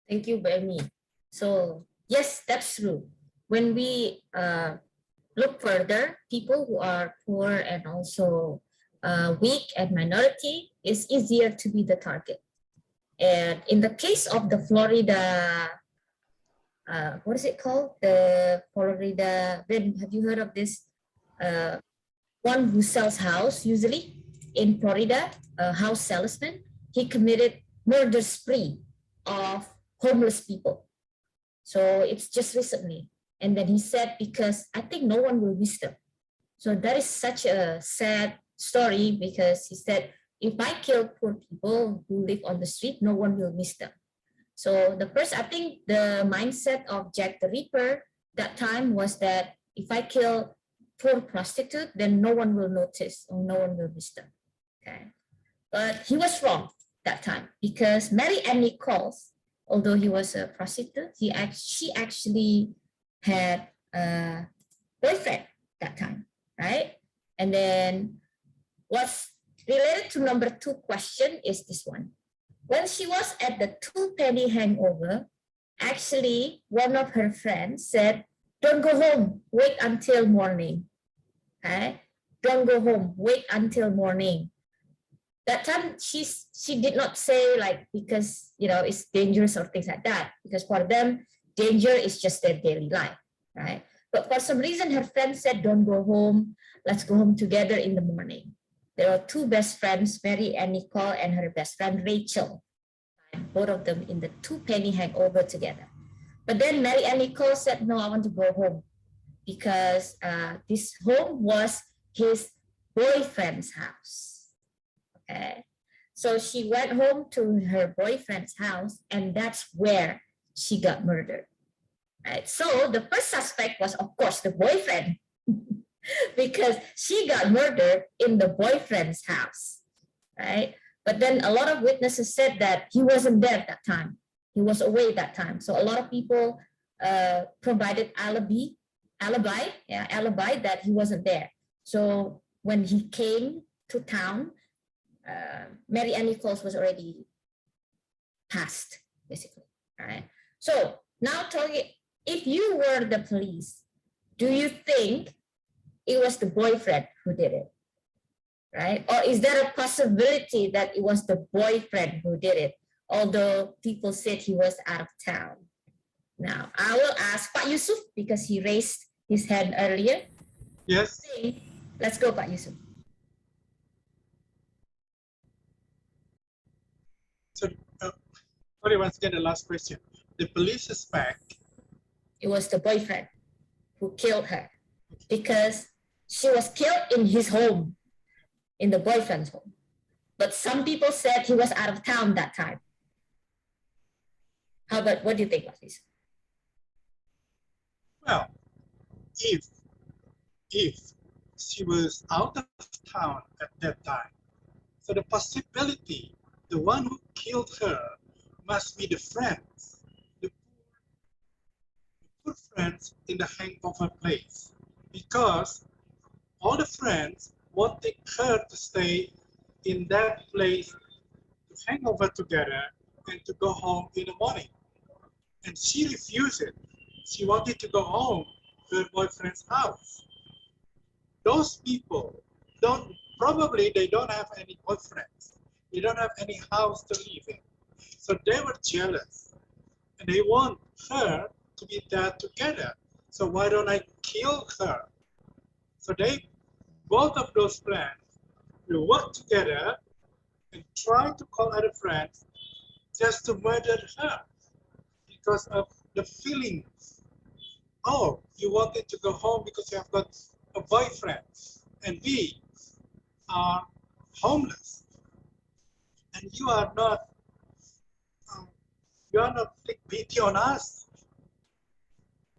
Thank you, Bemi. So yes, that's true. When we look further, people who are poor and also weak and minority is easier to be the target. And in the case of the Florida, what is it called? The Florida, Ben, have you heard of this? One who sells house, usually in Florida, a house salesman, he committed murder spree of homeless people. So it's just recently. And then he said, because I think no one will miss them. So that is such a sad story, because he said, if I kill poor people who live on the street, no one will miss them. So the first, I think the mindset of Jack the Ripper that time was that if I kill poor prostitute, then no one will notice or no one will miss them. Okay. But he was wrong that time, because Mary Ann Nichols, although he was a prostitute, she actually had a boyfriend that time, right? And then what's related to number 2 question is this one. When she was at the 2-penny hangover, actually one of her friends said, don't go home, wait until morning. Okay? Don't go home, wait until morning. That time she did not say like, because it's dangerous or things like that, because for them danger is just their daily life, right? But for some reason her friend said, don't go home, let's go home together in the morning. There are 2 best friends, Mary and Nicole, and her best friend Rachel, and both of them in the 2-penny hangover together. But then Mary and Nicole said, no, I want to go home, because this home was his boyfriend's house. Okay. So she went home to her boyfriend's house, and that's where she got murdered. Right. So the first suspect was, of course, the boyfriend, because she got murdered in the boyfriend's house. Right. But then a lot of witnesses said that he wasn't there at that time. He was away that time. So a lot of people provided alibi that he wasn't there. So when he came to town, Mary Ann Nichols was already passed, basically. Right. So now talking, if you were the police, do you think it was the boyfriend who did it? Right? Or is there a possibility that it was the boyfriend who did it, although people said he was out of town? Now, I will ask Pak Yusuf, because he raised his hand earlier. Yes. Let's go, Pak Yusuf. So, sorry, once again, the last question. The police suspect it was the boyfriend who killed her, because she was killed in his home, in the boyfriend's home. But some people said he was out of town that time. How about, what do you think of this? Well, if she was out of town at that time, so the possibility the one who killed her must be the friends, the poor friends in the hangover place, because all the friends wanted her to stay in that place to hang over together and to go home in the morning. And she refused it. She wanted to go home to her boyfriend's house. Those people probably they don't have any boyfriends. They don't have any house to live in. So they were jealous. And they want her to be there together. So why don't I kill her? So both of those friends will work together and try to call other friends just to murder her because of the feelings. Oh, you wanted to go home because you have got a boyfriend, and we are homeless, and you are not take pity on us.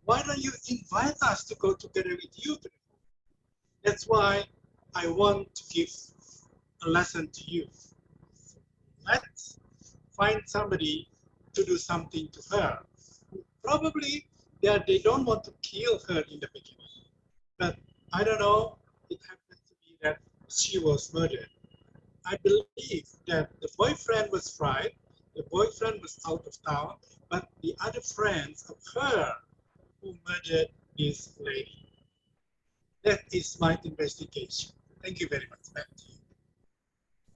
Why don't you invite us to go together with you? That's why I want to give a lesson to you. let's find somebody to do something to her. Probably they don't want to kill her in the beginning, but I don't know, it happens to be that she was murdered. I believe that the boyfriend was right, the boyfriend was out of town, but the other friends of her who murdered this lady. That is my investigation. Thank you very much. Back to you.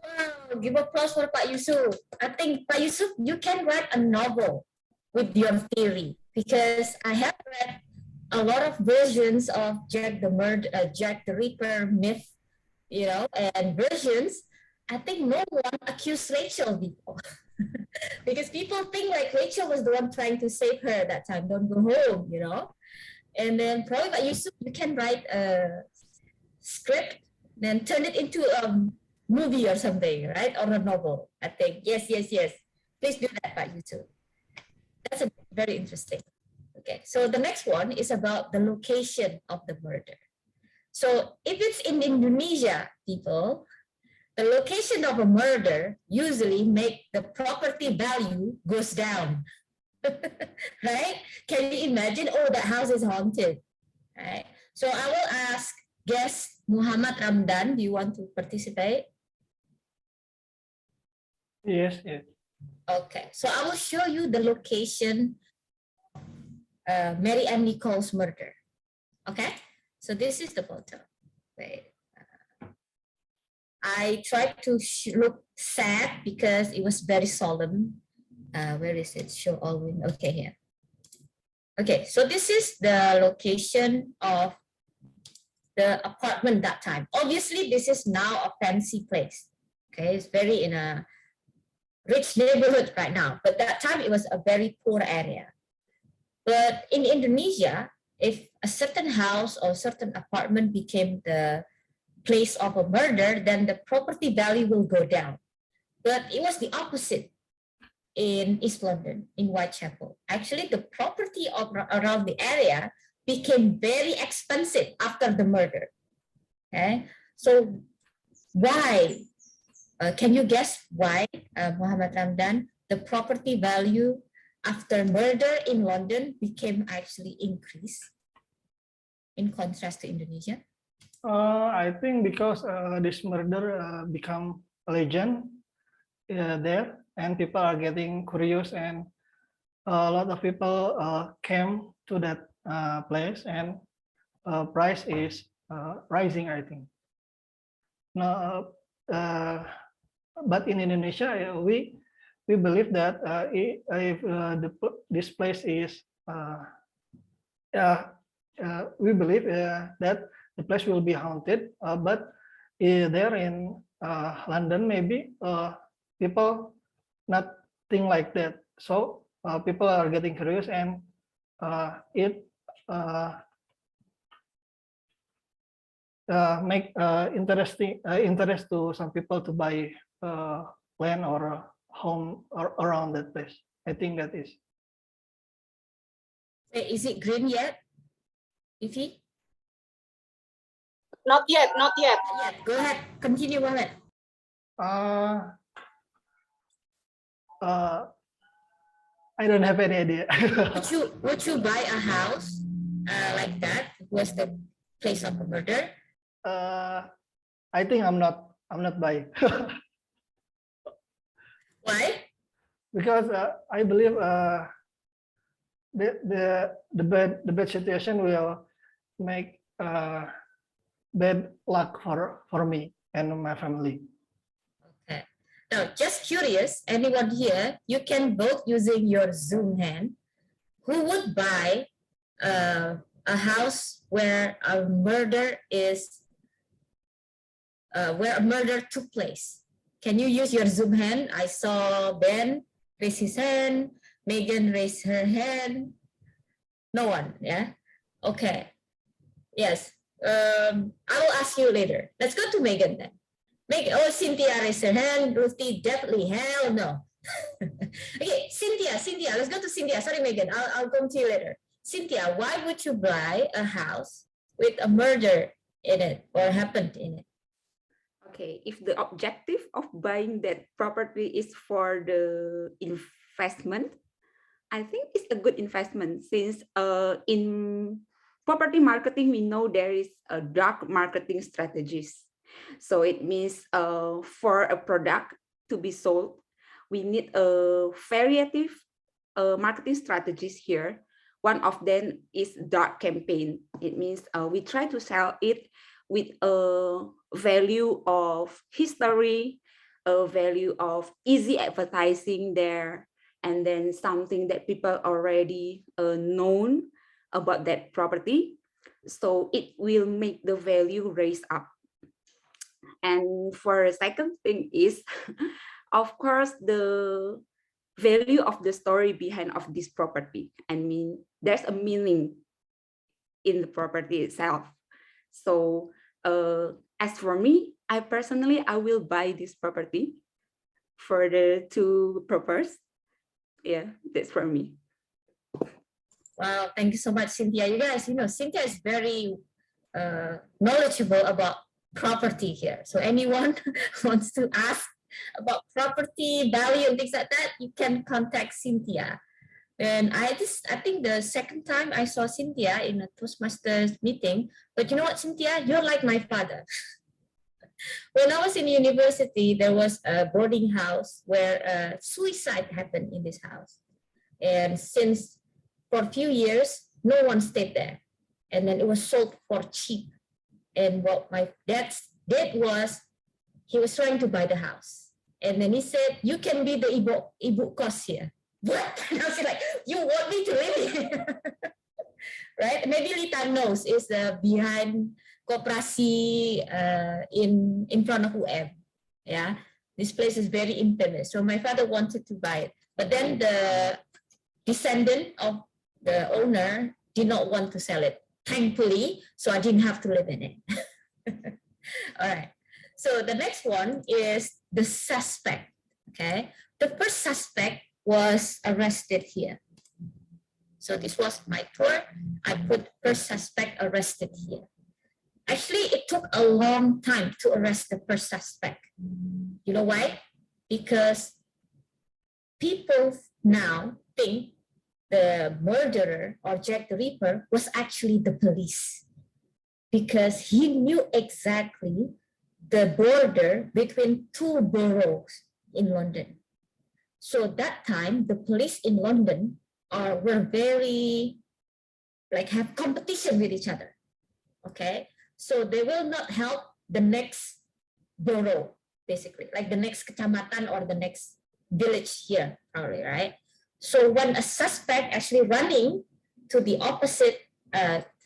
Wow, give applause for Pak Yusuf. I think, Pak Yusuf, you can write a novel with your theory, because I have read a lot of versions of Jack the Ripper myth, you know, and versions. I think no one accused Rachel before. Because people think like Rachel was the one trying to save her that time. Don't go home, you know. And then probably Pak Yusuf, you can write a script, then turn it into a movie or something, right? Or a novel, I think. Yes. Please do that, Pak Yusuf. That's very interesting. Okay, so the next one is about the location of the murder. So if it's in Indonesia, people, the location of a murder usually make the property value goes down, right? Can you imagine? Oh, that house is haunted, right? So I will ask guest Muhammad Ramdan, do you want to participate? Yes. Okay, so I will show you the location Mary Ann Nichols murder. Okay, so this is the photo. Wait. I tried to look sad because it was very solemn. Where is it? Show all window. Okay, here. Okay, so this is the location of the apartment that time. Obviously, this is now a fancy place. Okay, it's very in a rich neighborhood right now, but that time it was a very poor area. But in Indonesia, if a certain house or certain apartment became the place of a murder, then the property value will go down. But it was the opposite in East London, in Whitechapel. Actually, the property around the area became very expensive after the murder. Okay, so why? Can you guess why, Muhammad Ramdan, the property value after murder in London became actually increased in contrast to Indonesia? I think because this murder become a legend there, and people are getting curious, and a lot of people came to that place, and price is rising, I think. Now, but in Indonesia, we believe that if this place is, we believe that the place will be haunted. But there in London, maybe people not think like that. So people are getting curious, and it make interest to some people to buy land or a home or around that place. I think that is. Is it green yet, Ify? Not yet. Go ahead, continue, Mohammed. I don't have any idea. would you buy a house like that? Was the place of a murder? I think I'm not buying. Why? Because I believe the bad situation will make bad luck for me and my family. Okay. Now, just curious, anyone here, you can vote using your Zoom hand. Who would buy a house where a murder took place? Can you use your Zoom hand? I saw Ben raise his hand, Megan raise her hand. No one, yeah? Okay. Yes. I will ask you later. Let's go to Megan then. Megan, Cynthia raised her hand. Ruthie, definitely, hell no. Okay, Cynthia, let's go to Cynthia. Sorry, Megan, I'll come to you later. Cynthia, why would you buy a house with a murder in it or happened in it? Okay, if the objective of buying that property is for the investment, I think it's a good investment since in property marketing, we know there is a dark marketing strategies. So it means for a product to be sold, we need a variety marketing strategies here. One of them is dark campaign. It means we try to sell it with a value of history, a value of easy advertising there, and then something that people already known about that property. So it will make the value raise up. And for the second thing is, of course, the value of the story behind of this property. I mean, there's a meaning in the property itself. So as for me, I will buy this property for the two purpose. Yeah, that's for me. Wow, thank you so much, Cynthia. You guys, Cynthia is very knowledgeable about property here. So anyone wants to ask about property value and things like that, you can contact Cynthia. And I think the second time I saw Cynthia in a Toastmasters meeting, but you know what, Cynthia, you're like my father. When I was in university, there was a boarding house where suicide happened in this house. And since for a few years, no one stayed there. And then it was sold for cheap. And what my dad did was, he was trying to buy the house. And then he said, you can be the ibu kos here. What? And I was like, you want me to live here? Right? Maybe Lita knows, is behind Koperasi in front of UM. Yeah, this place is very infamous. So my father wanted to buy it. But then the descendant of the owner did not want to sell it, thankfully, so I didn't have to live in it. All right. So the next one is the suspect. Okay. The first suspect was arrested here. So this was my tour. I put first suspect arrested here. Actually, it took a long time to arrest the first suspect. You know why? Because people now think the murderer or Jack the Ripper was actually the police, because he knew exactly the border between two boroughs in London. So that time, the police in London were very, have competition with each other. Okay, so they will not help the next borough, basically, like the next kecamatan or the next village here, probably, right? So when a suspect actually running to the opposite,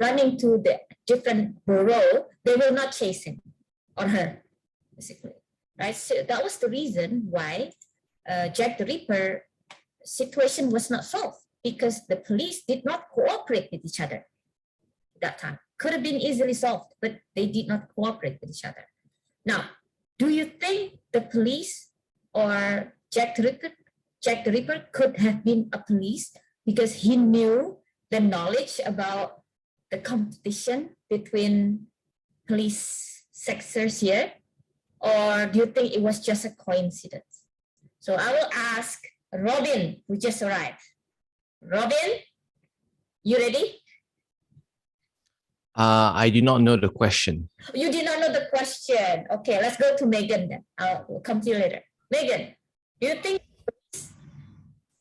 running to the different borough, they will not chase him or her, basically, right? So that was the reason why Jack the Ripper situation was not solved, because the police did not cooperate with each other at that time. Could have been easily solved, but they did not cooperate with each other. Now, do you think the police or Jack the Ripper could have been a police because he knew the knowledge about the competition between police sectors here? Or do you think it was just a coincidence? So I will ask Robin, who just arrived. Robin, you ready? I do not know the question. You did not know the question. Okay, let's go to Megan then. We'll come to you later. Megan, do you think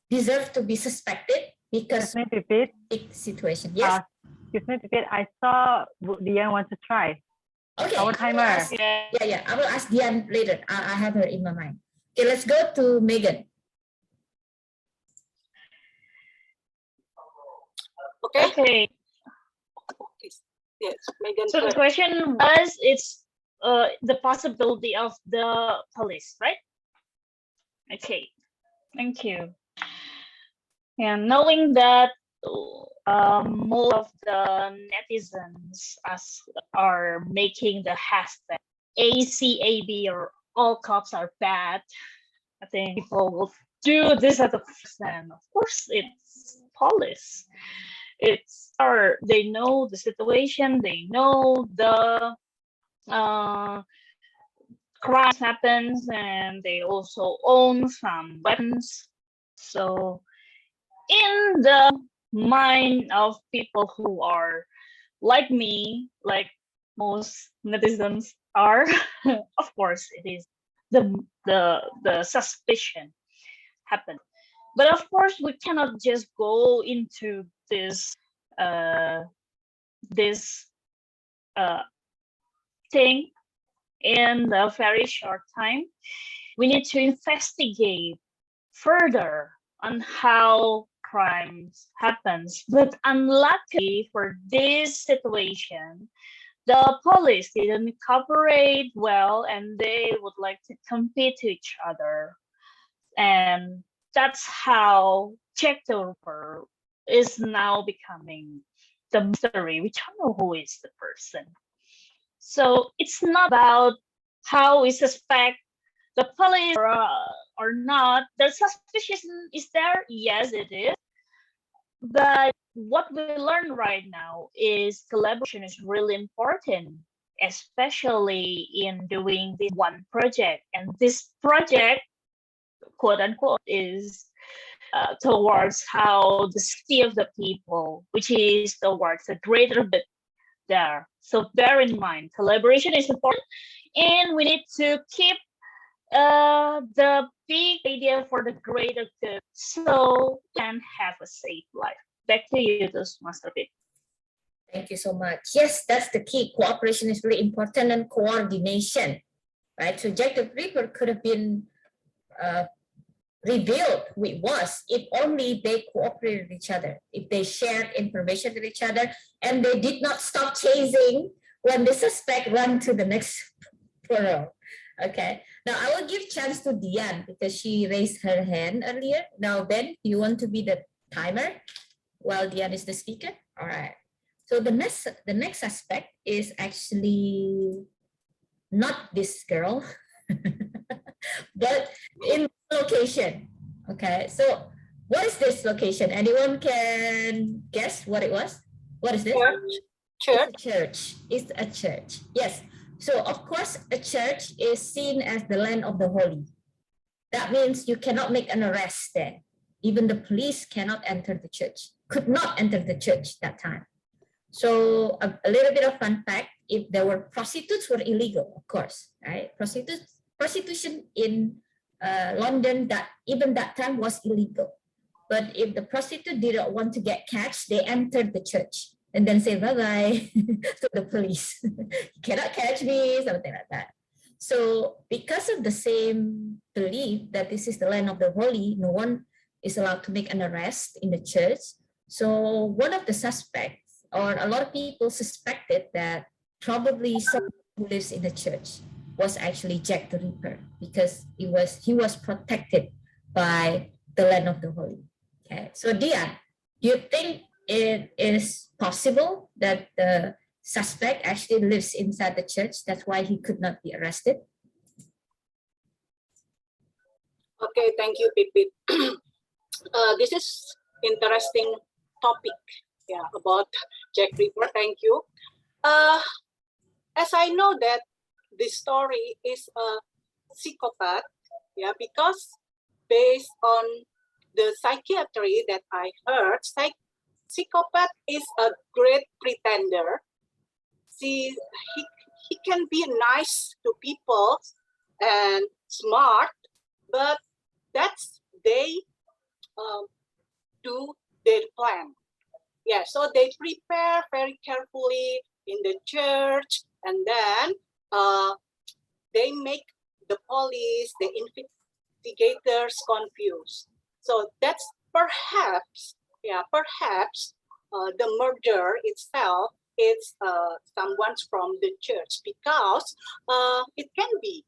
deserve to be suspected because of the situation? Yes. Excuse me, repeat. I saw Dian wants to try. Okay. Our timer. Yeah. I will ask Dian later. I have her in my mind. Okay, let's go to Megan. Okay. Yes, Megan. So the question was, it's the possibility of the police, right? Okay, thank you. And knowing that most of the netizens are making the hashtag ACAB or all cops are bad, I think people will do this as a person. Of course, it's police. They know the situation, they know the crimes happens, and they also own some weapons. So in the mind of people who are like me, like most netizens are, of course, it is the suspicion happen. But of course, we cannot just go into uh, this thing in a very short time. We need to investigate further on how crimes happens. But unluckily for this situation, the police didn't cooperate well, and they would like to compete to each other. And that's how Jack the Ripper is now becoming the mystery. We don't know who is the person. So it's not about how we suspect the police or not. The suspicion is there, yes, it is. But what we learn right now is collaboration is really important, especially in doing this one project. And this project, quote unquote, is towards how the city of the people, which is towards a greater good there. So bear in mind, collaboration is important, and we need to keep the big idea for the greater good, so we can have a safe life. Back to you, Master Bit. Thank you so much. Yes, that's the key. Cooperation is really important, and coordination, right? So Jack the Ripper could have been revealed who it was if only they cooperated with each other, if they shared information with each other, and they did not stop chasing when the suspect ran to the next furrow. Okay. Now I will give chance to Dian because she raised her hand earlier. Now, Ben, you want to be the timer while Dian is the speaker? All right. So the next suspect is actually not this girl, but in location. Okay. So what is this location? Anyone can guess what it was? What is this? Church. It's a church. It's a church. Yes. So of course, a church is seen as the land of the holy. That means you cannot make an arrest there. Even the police cannot enter the church, could not enter the church that time. So a little bit of fun fact, if there were prostitutes were illegal, of course, right? Prostitution in London even that time was illegal. But if the prostitute didn't want to get catched, they entered the church and then say bye-bye to the police. You cannot catch me, something like that. So because of the same belief that this is the land of the holy, no one is allowed to make an arrest in the church. So one of the suspects, or a lot of people suspected that probably someone who lives in the church was actually Jack the Ripper, because he was protected by the land of the holy. Okay, so Dian, do you think it is possible that the suspect actually lives inside the church? That's why he could not be arrested. Okay, thank you, Pipit. This is interesting topic, yeah, about Jack Ripper. Thank you. As I know that this story is a psychopath, yeah, because based on the psychiatry that I heard, psychopath is a great pretender. He can be nice to people and smart, but that's they do their plan. Yeah, so they prepare very carefully in the church, and then they make the police, the investigators confused. So that's perhaps the murder itself is someone from the church, because it can be,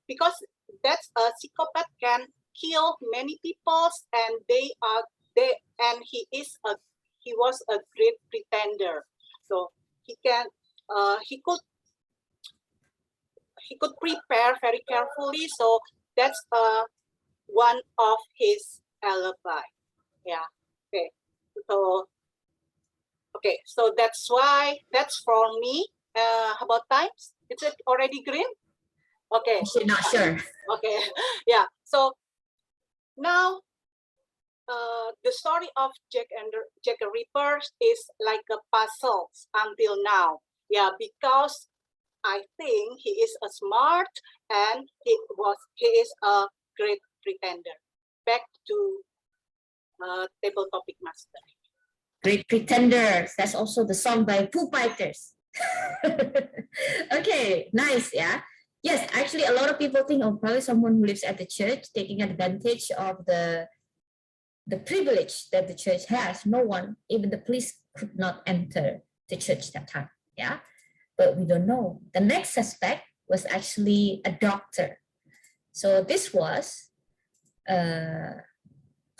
because that's a psychopath can kill many people, and he was a great pretender. So he could prepare very carefully. So that's one of his alibi. Yeah. Okay. So that's why, that's for me. How about times? Is it already green? Okay. Actually, not sure. Okay. Yeah. So now the story of Jack the Ripper is like a puzzle until now. Yeah, because I think he is a smart and he is a great pretender. Back to table topic master. Great Pretenders. That's also the song by Foo Fighters. Okay, nice. Yeah. Yes, actually, a lot of people think of probably someone who lives at the church taking advantage of the privilege that the church has. No one, even the police, could not enter the church that time. Yeah, but we don't know. The next suspect was actually a doctor. So this was a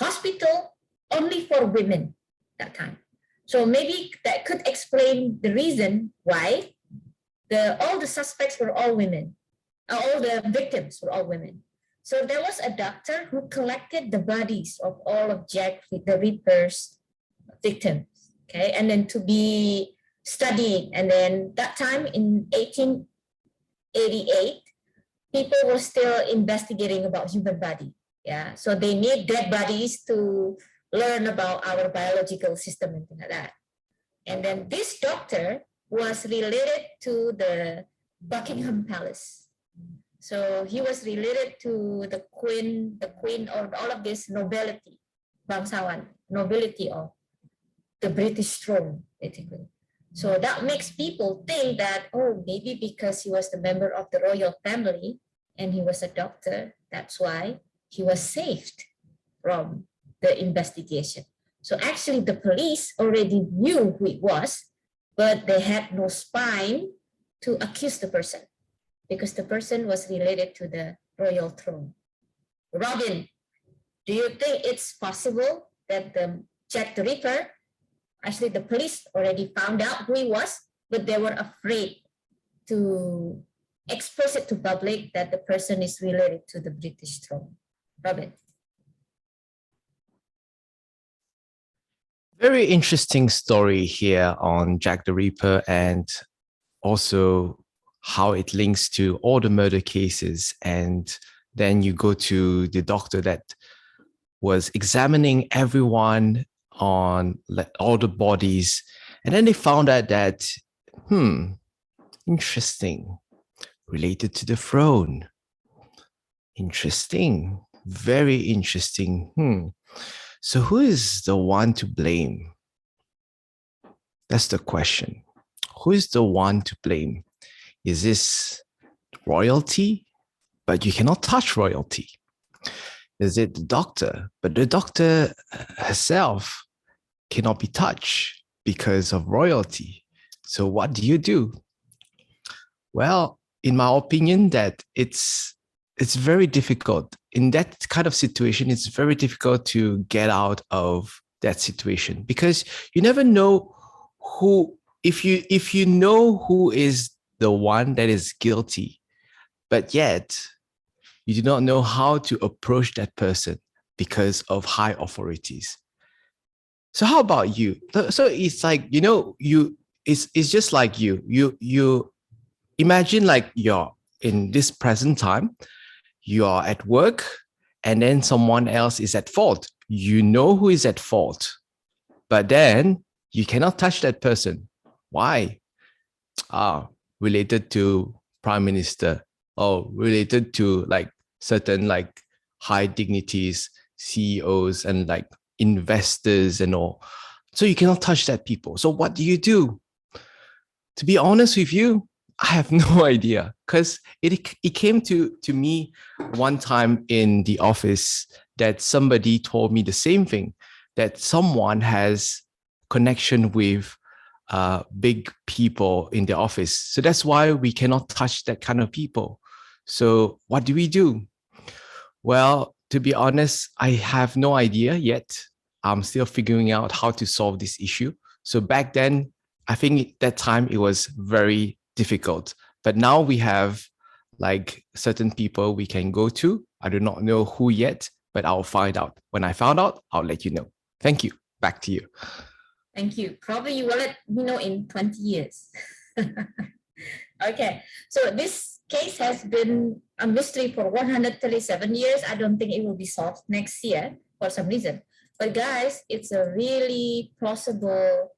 hospital only for women that time. So maybe that could explain the reason why all the suspects were all women. All the victims were all women. So there was a doctor who collected the bodies of all of Jack the Ripper's victims, okay, and then to be studied. And then that time in 1888, people were still investigating about human body. Yeah, so they need dead bodies to learn about our biological system and things like that. And then this doctor was related to the Buckingham Palace. So he was related to the queen, or all of this nobility, bangsawan, nobility of the British throne, basically. So that makes people think that, oh, maybe because he was the member of the royal family and he was a doctor, that's why he was saved from the investigation. So actually the police already knew who it was, but they had no spine to accuse the person because the person was related to the royal throne. Robin, do you think it's possible that the Jack the Ripper, actually the police already found out who he was, but they were afraid to expose it to public that the person is related to the British throne? Robin. Very interesting story here on Jack the Ripper and also how it links to all the murder cases. And then you go to the doctor that was examining everyone on all the bodies. And then they found out that, interesting, related to the throne. Interesting, very interesting. So who is the one to blame? That's the question. Who is the one to blame? Is this royalty? But you cannot touch royalty. Is it the doctor? But the doctor herself cannot be touched because of royalty. So what do? Well, in my opinion, that it's very difficult. In that kind of situation, it's very difficult to get out of that situation because you never know who, if you know who is the one that is guilty, but yet you do not know how to approach that person because of high authorities. So how about you? So it's like, it's just like you imagine like you're in this present time, you are at work and then someone else is at fault. You know who is at fault, but then you cannot touch that person. Why? Related to prime minister or related to like certain like high dignities, CEOs and like investors and all. So you cannot touch that people. So what do you do? To be honest with you, I have no idea because it came to me one time in the office that somebody told me the same thing, that someone has connection with big people in the office. So that's why we cannot touch that kind of people. So what do we do? Well, to be honest, I have no idea yet. I'm still figuring out how to solve this issue. So back then, I think that time it was very difficult. But now we have like certain people we can go to. I do not know who yet, but I'll find out. When I found out, I'll let you know. Thank you. Back to you. Thank you. Probably you will let me know in 20 years. Okay, so this case has been a mystery for 137 years. I don't think it will be solved next year for some reason. But guys, it's a really plausible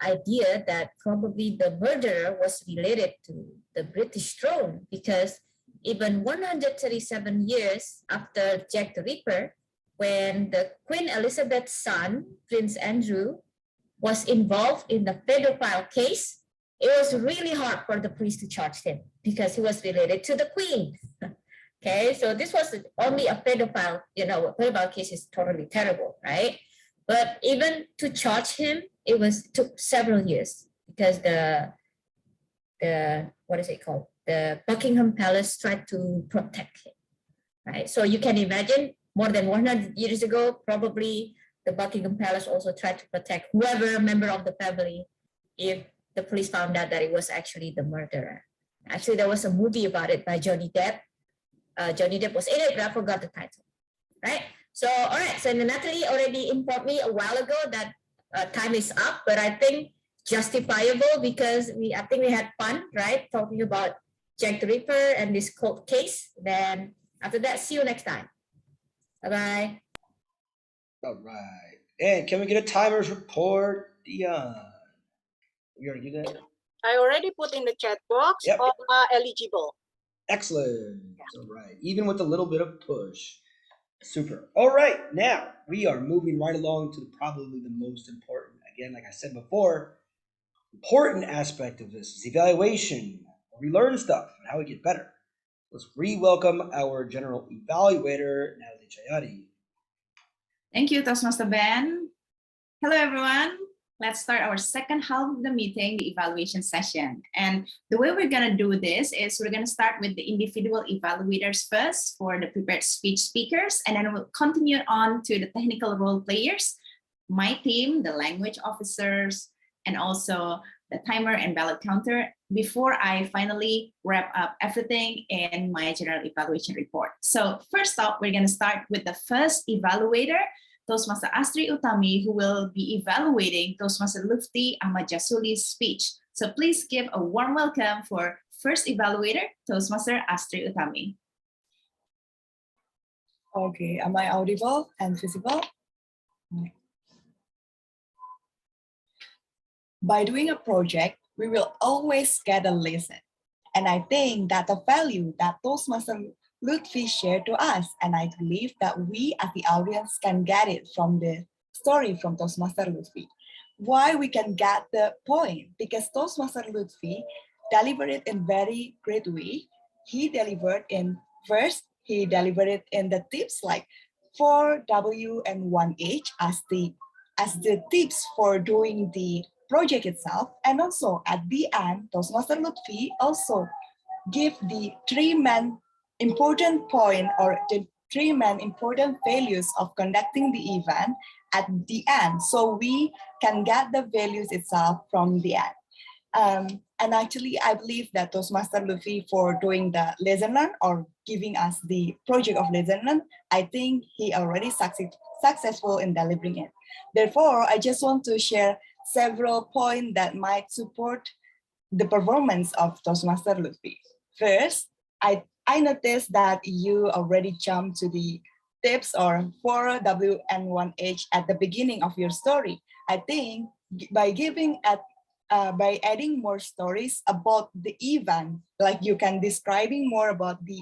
idea that probably the murderer was related to the British throne, because even 137 years after Jack the Ripper, when the Queen Elizabeth's son, Prince Andrew, was involved in the pedophile case, it was really hard for the police to charge him because he was related to the Queen. Okay, so this was only a pedophile, a pedophile case is totally terrible, right? But even to charge him, took several years because the what is it called? The Buckingham Palace tried to protect him, right? So you can imagine more than 100 years ago, probably the Buckingham Palace also tried to protect whoever member of the family if the police found out that it was actually the murderer. Actually, there was a movie about it by Johnny Depp. Johnny Depp was in it, but I forgot the title, right? So, all right, so Natalie already informed me a while ago that time is up, but I think justifiable because I think we had fun, right? Talking about Jack the Ripper and this cold case. Then after that, see you next time. Bye-bye. All right. And can we get a timers report, Dion? We already do that? I already put in the chat box. Yep. All are eligible. Excellent. All right. Even with a little bit of push. Super. All right. Now we are moving right along to probably the most important, again, like I said before, important aspect of this is evaluation. Where we learn stuff and how we get better. Let's re-welcome our general evaluator, Natalie Chayati. Thank you, Toastmaster Ben. Hello, everyone. Let's start our second half of the meeting, the evaluation session. And the way we're going to do this is we're going to start with the individual evaluators first for the prepared speech speakers, and then we'll continue on to the technical role players, my team, the language officers, and also the timer and ballot counter before I finally wrap up everything in my general evaluation report. So first up, we're going to start with the first evaluator, Toastmaster Astri Utami, who will be evaluating Toastmaster Lutfi Ahmad Jasuli's speech. So please give a warm welcome for first evaluator, Toastmaster Astri Utami. Okay, am I audible and visible? By doing a project, we will always get a lesson. And I think that the value that Toastmaster Lutfi shared to us, and I believe that we as the audience can get it from the story from Toastmaster Lutfi. Why we can get the point? Because Toastmaster Lutfi delivered it in very great way. He delivered in first, he delivered it in the tips like 4W and 1H as the tips for doing the project itself. And also at the end, Toastmaster Lutfi also give the three main important point or the three main important values of conducting the event at the end. So we can get the values itself from the end. And actually, I believe that Toastmaster Lutfi for doing the lesson learn or giving us the project of lesson learn, I think he already successful in delivering it. Therefore, I just want to share several points that might support the performance of Toastmaster Lutfi. First, I noticed that you already jumped to the tips or 4W and 1H at the beginning of your story. I think by by adding more stories about the event, like you can describing more about the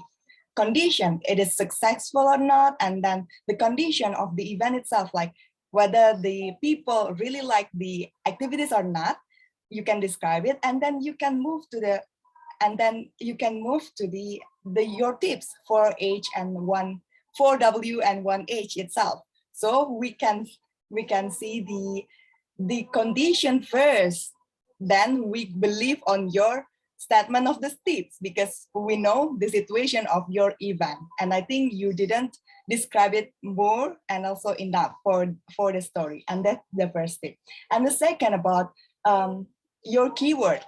condition, it is successful or not, and then the condition of the event itself, like whether the people really like the activities or not, you can describe it, and then you can move to the your tips 4H and 4W and 1H itself. So we can see the condition first, then we believe on your statement of the tips because we know the situation of your event, and I think you didn't describe it more and also enough for the story, and that's the first tip. And the second about your keyword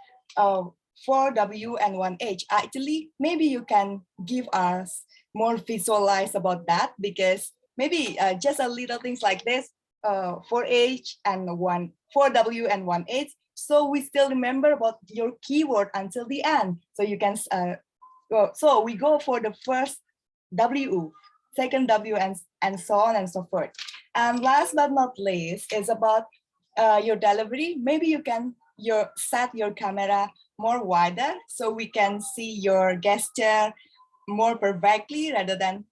4W and 1H. Actually, maybe you can give us more visualize about that, because maybe just a little things like this 4H and 4W and 1H so we still remember about your keyword until the end. So you can go. So we go for the first W, second W, and so on and so forth. And last but not least is about your delivery. Maybe you can set your camera more wider so we can see your gesture more perfectly rather than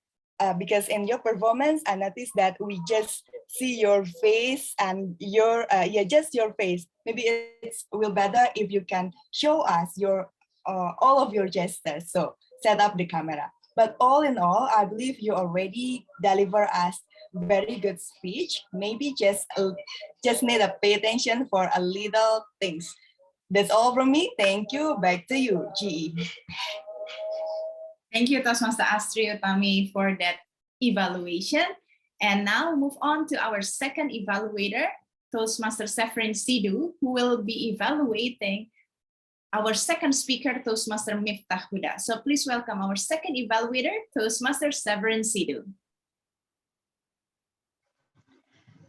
because in your performance I noticed that we just see your face and your just your face. Maybe it's will better if you can show us your all of your gestures. So set up the camera. But all in all, I believe you already deliver us very good speech. Maybe just need to pay attention for a little things. That's all from me. Thank you. Back to you, GE. Thank you, Toastmaster Astri Utami, for that evaluation. And now move on to our second evaluator, Toastmaster Severin Sidhu, who will be evaluating our second speaker, Toastmaster Miftah Huda. So please welcome our second evaluator, Toastmaster Severin Sidhu.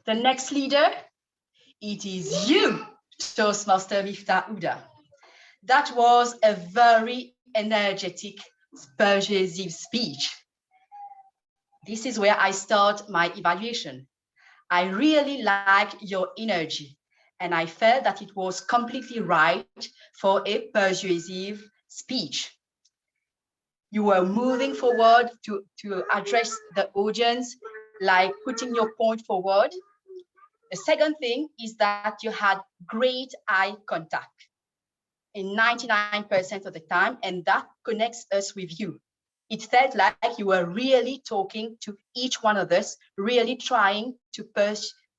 The next leader, it is you, Toastmaster Miftah Huda. That was a very energetic, persuasive speech. This is where I start my evaluation. I really like your energy, and I felt that it was completely right for a persuasive speech. You were moving forward to address the audience, like putting your point forward. The second thing is that you had great eye contact in 99% of the time, and that connects us with you. It felt like you were really talking to each one of us, really trying to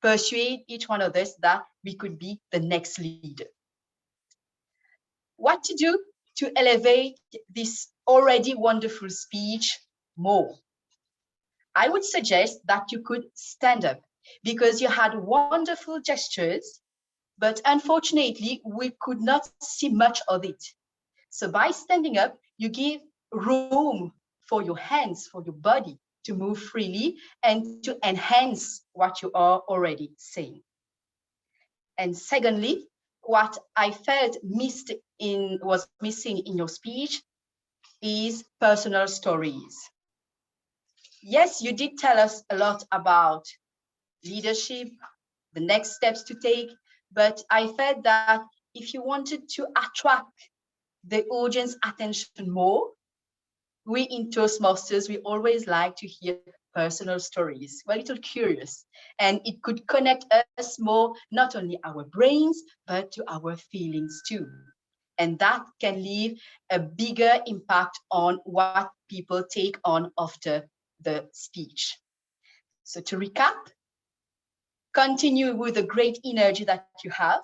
persuade each one of us that we could be the next leader. What to do to elevate this already wonderful speech more? I would suggest that you could stand up because you had wonderful gestures, but unfortunately, we could not see much of it. So by standing up, you give room for your hands, for your body to move freely and to enhance what you are already saying. And secondly, what I felt was missing in your speech is personal stories. Yes, you did tell us a lot about leadership, the next steps to take, but I felt that if you wanted to attract the audience attention more, we in Toastmasters, we always like to hear personal stories. We're a little curious, and it could connect us more, not only our brains, but to our feelings too. And that can leave a bigger impact on what people take on after the speech. So to recap, continue with the great energy that you have,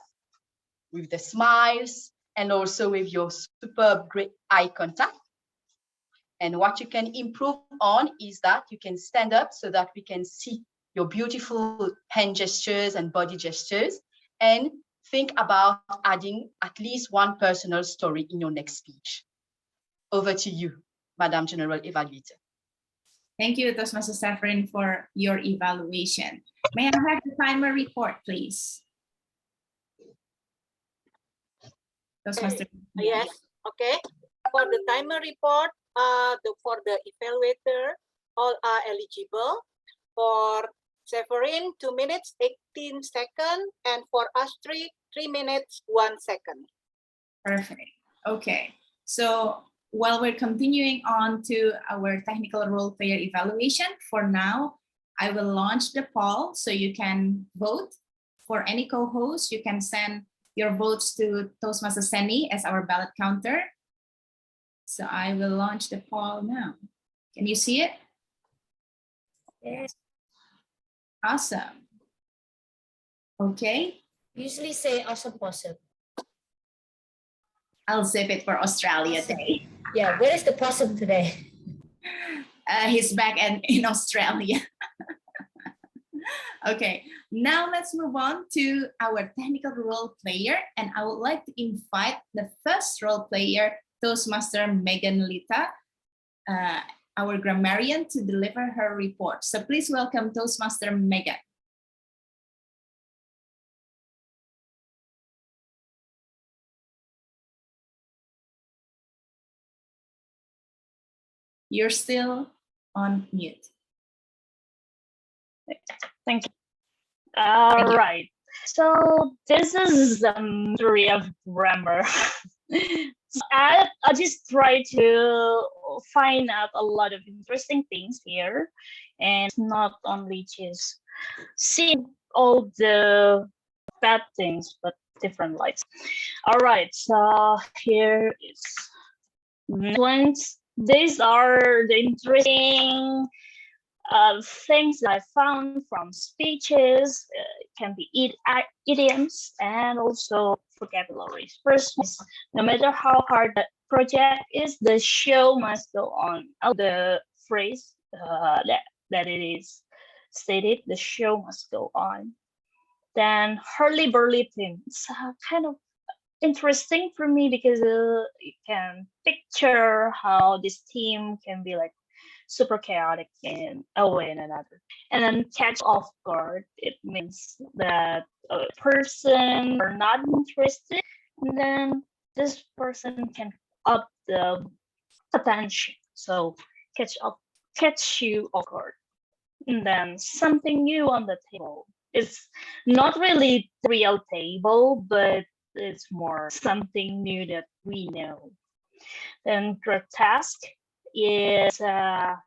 with the smiles, and also with your superb great eye contact. And what you can improve on is that you can stand up so that we can see your beautiful hand gestures and body gestures, and think about adding at least one personal story in your next speech. Over to you, Madam General Evaluator. Thank you, Toastmaster Severin, for your evaluation. May I have the timer report, please? Toastmaster. Yes, okay. For the timer report, for the evaluator, all are eligible. For Severin, 2 minutes, 18 seconds, and for Astri, 3 minutes, 1 second. Perfect. Okay. So while we're continuing on to our technical role player evaluation, for now, I will launch the poll so you can vote. For any co-host, you can send your votes to Toastmaster Seni as our ballot counter. So I will launch the poll now. Can you see it? Yes. Awesome. Okay. Usually say awesome possum. I'll zip it for Australia Day. Yeah, where is the possum today? He's back in Australia. Okay, now let's move on to our technical role player, and I would like to invite the first role player, Toastmaster Megan Lita, our grammarian, to deliver her report. So please welcome Toastmaster Megan. You're still on mute. Thank you. All right. So this is the mystery of grammar. I just try to find out a lot of interesting things here, and not only just seeing all the bad things, but different lights. All right. So here is ones. These are the interesting things that I found from speeches. It can be idioms and also vocabularies. First, no matter how hard the project is, the show must go on. The phrase that it is stated, the show must go on. Then hurly burly thing. It's kind of interesting for me because you can picture how this team can be like super chaotic in a way and another. And then catch off guard, it means that a person are not interested, and then this person can up the attention. So catch you off guard. And then something new on the table. It's not really the real table, but it's more something new that we know. Then grotesque is a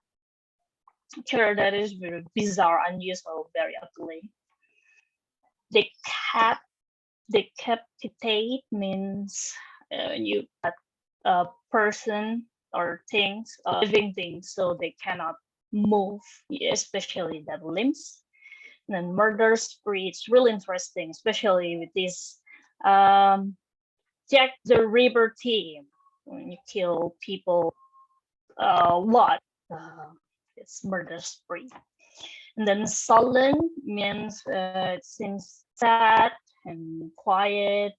character that is very bizarre, unusual, very ugly. Decapitate means you cut a person or things, living things, so they cannot move, especially the limbs. And then murder spree, it's really interesting, especially with this Jack the Ripper team. When you kill people, what? It's murder spree. And then sullen means it seems sad and quiet.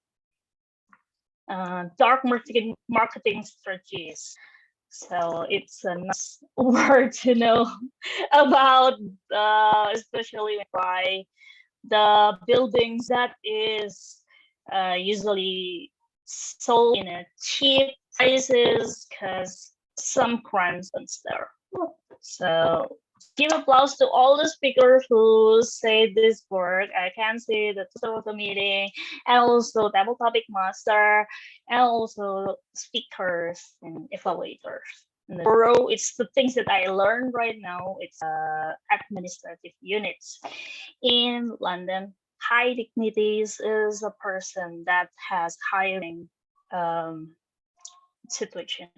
Dark marketing strategies. So it's a nice word to know about, especially by the buildings that is usually sold in a cheap prices because some crimes are there. So give applause to all the speakers who say this word. I can see the title of the meeting, and also table topic master, and also speakers and evaluators. And the bureau, it's the things that I learned right now. It's administrative units in London. High dignities is a person that has hiring situation.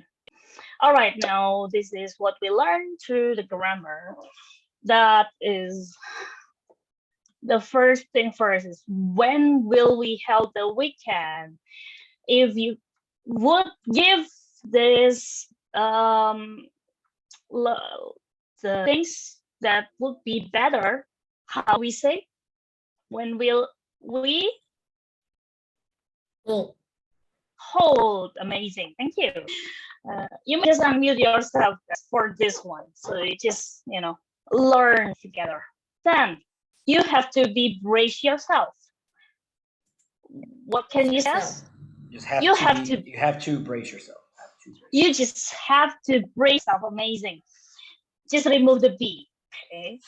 All right, now this is what we learned through the grammar. That is the first thing first is when will we have the weekend? If you would give this the things that would be better, how we say, when will we hold? Amazing, thank you. You may just unmute yourself for this one, so you just learn together. Then you have to brace yourself. What can you say? You have to brace yourself. You just have to brace yourself. Amazing. Just remove the B. Okay.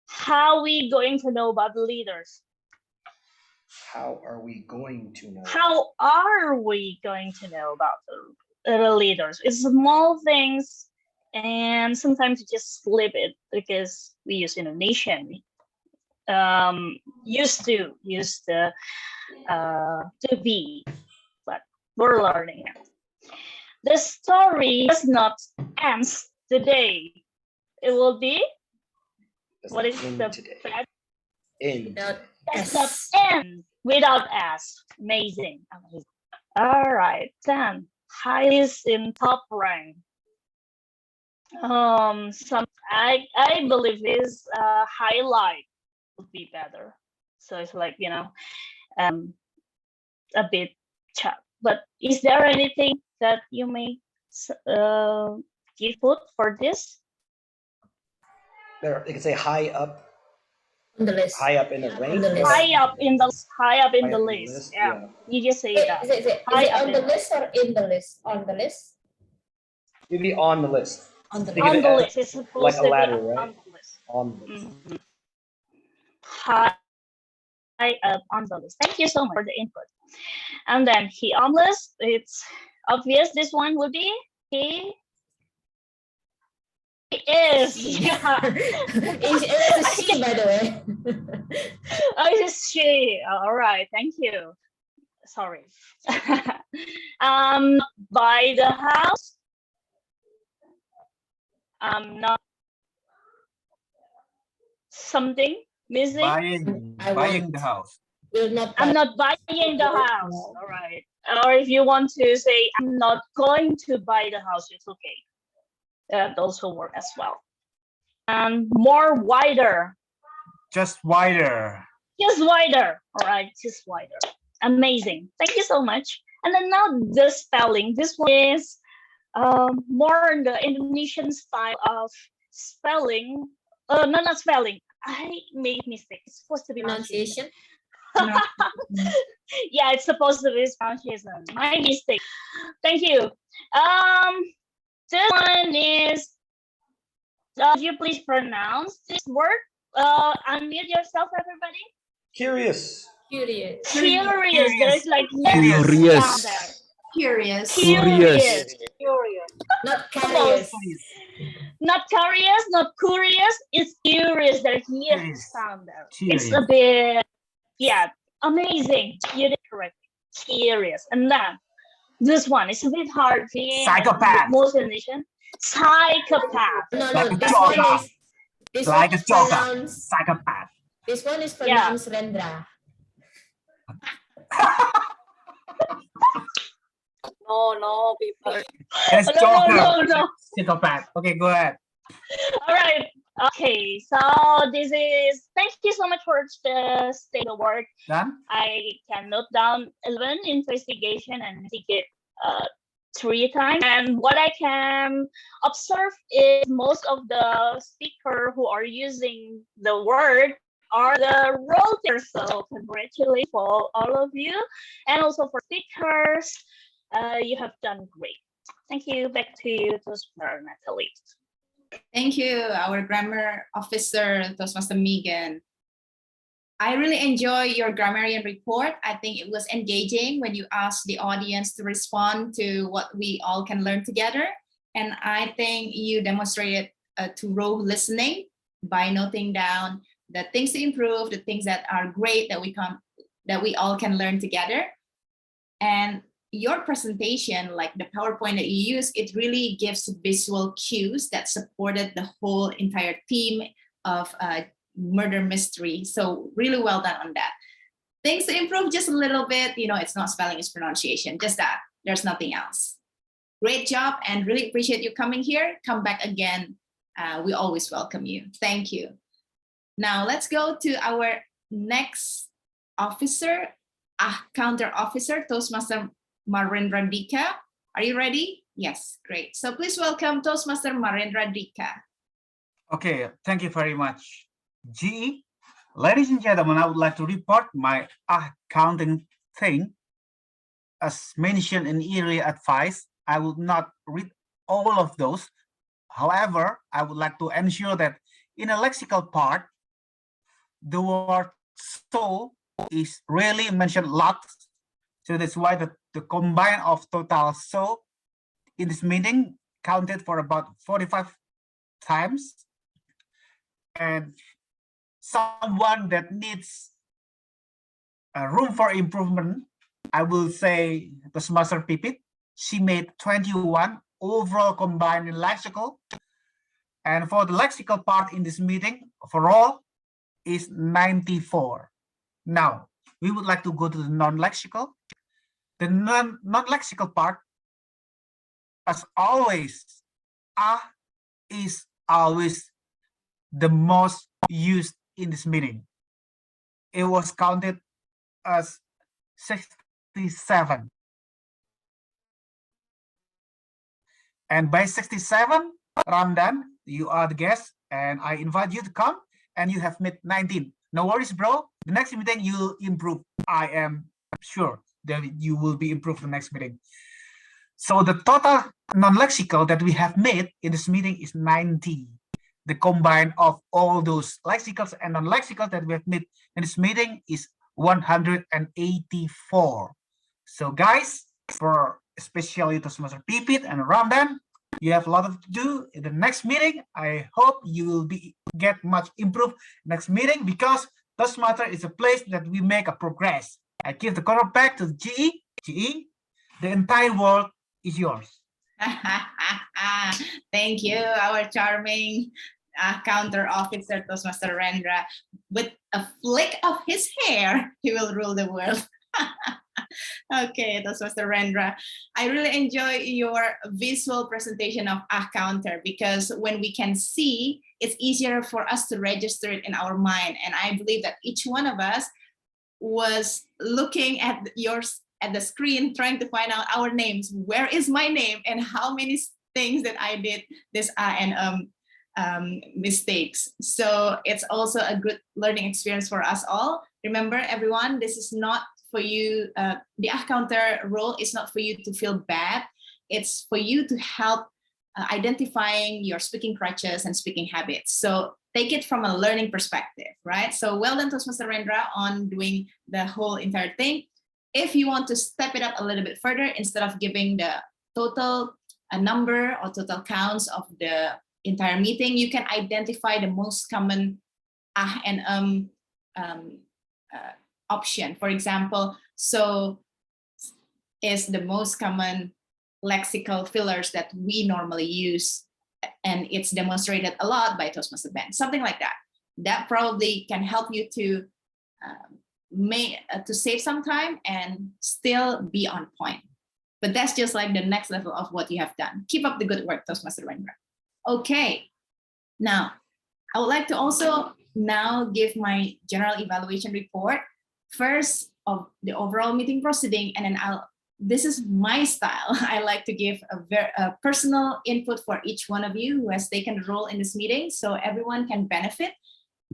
How are we going to know about the leaders? How are we going to know? How are we going to know about the leaders? It's small things, and sometimes you just slip it because we use Indonesian. Used to be, but we're learning it. The story does not end today. It will be what is the bad? Does not end without S. Amazing. All right, then highest in top rank. I believe is highlight would be better. So it's like a bit chat. But is there anything that you may give food for this? There, you can say high up. On the list. High up in the rank. High up in the list. Yeah. You just say that. Is it on the list or in the list? On the list. It'd be on the list. On the Think of On it the as list. It's supposed like a to be ladder, right? on the list. On the list. Mhm. High up on the list. Thank you so much for the input. And then he on list. It's obvious this one would be he is. Yeah. It's a she, by the way. Oh, it's she. All right. Thank you. Sorry. By the house. Not something missing. Buying the house. Will not I'm not buying the house. All right. Or if you want to say I'm not going to buy the house, it's okay. That also work as well. And more wider. Just wider. Just wider. All right, just wider. Amazing. Thank you so much. And then now the spelling. This one is more in the Indonesian style of spelling. No, not spelling. I made mistake. It's supposed to be pronunciation. Yeah, it's supposed to be pronunciation. My mistake. Thank you. This one is. Could you please pronounce this word? Unmute yourself, everybody. Curious. Curious. Curious. There's like Curious. sound there. Curious. Curious. Not Curious. curious. Not curious, not curious. It's curious. There's yes sound there. It's a bit, yeah, amazing. You did correct. Curious. And then this one is a bit hard. Psychopath. Most Indonesian. Psychopath. No, Like a this joker. one is Like a joker. pronounced. Psychopath. This one is pronounced Rendra. No, people. It's No, joker. no. Psychopath. Okay, go ahead. All right. Okay. So this is. Thank you so much for saying the word. Done. I can note down 11 investigation and take it 3 times. And what I can observe is most of the speaker who are using the word are the role takers. So congratulations for all of you, and also for speakers. You have done great. Thank you. Back to you, Toastmaster Natalie. Thank you, our grammar officer, Toastmaster Megan. I really enjoy your grammarian report. I think it was engaging when you asked the audience to respond to what we all can learn together. And I think you demonstrated to row listening by noting down the things to improve, the things that are great that we all can learn together. And your presentation, like the PowerPoint that you use, it really gives visual cues that supported the whole entire theme of murder mystery. So really well done on that. Things to improve just a little bit, it's not spelling, it's pronunciation, just that. There's nothing else. Great job, and really appreciate you coming here. Come back again. We always welcome you. Thank you. Now let's go to our next officer, counter officer, Toastmaster Marendra Dika. Are you ready? Yes, great. So please welcome Toastmaster Marendra Dika. Okay, thank you very much, GE. Ladies and gentlemen, I would like to report my accounting thing. As mentioned in earlier advice, I will not read all of those. However, I would like to ensure that in a lexical part, the word so is really mentioned lots. So that's why the combine of total so in this meeting counted for about 45 times. And someone that needs room for improvement, I will say the Toastmaster Pipit. She made 21 overall combined in lexical. And for the lexical part in this meeting, overall is 94. Now, we would like to go to the non-lexical. The non-lexical part, as always, is always the most used in this meeting. It was counted as 67. And by 67, Ramdan, you are the guest, and I invite you to come, and you have made 19. No worries, bro. The next meeting you'll improve. I am sure that you will be improved the next meeting. So the total non-lexical that we have made in this meeting is 90. The combine of all those lexicals and non-lexicals that we have made in this meeting is 184. So guys, for especially Toastmaster Pipit and Ramdan, you have a lot to do in the next meeting. I hope you will get much improved next meeting, because Toastmaster is a place that we make a progress. I give the corner back to GE. GE, the entire world is yours. Thank you, our charming counter officer, Toastmaster Rendra. With a flick of his hair, he will rule the world. Okay, Toastmaster Rendra. I really enjoy your visual presentation of counter, because when we can see, it's easier for us to register it in our mind. And I believe that each one of us was looking at the screen, trying to find out our names. Where is my name, and how many things that I did this and mistakes. So it's also a good learning experience for us all. Remember, everyone, this is not for you. The counter role is not for you to feel bad. It's for you to help identifying your speaking crutches and speaking habits. So take it from a learning perspective, right? So well done, Toastmaster Rendra, on doing the whole entire thing. If you want to step it up a little bit further, instead of giving the total number or total counts of the entire meeting, you can identify the most common and option. For example, so is the most common lexical fillers that we normally use, and it's demonstrated a lot by Toastmaster Ben, something like that. That probably can help you to save some time and still be on point. But that's just like the next level of what you have done. Keep up the good work, Toastmaster Rendra. Okay, now I would like to also now give my general evaluation report. First of the overall meeting proceeding, and then this is my style. I like to give a personal input for each one of you who has taken a role in this meeting, so everyone can benefit.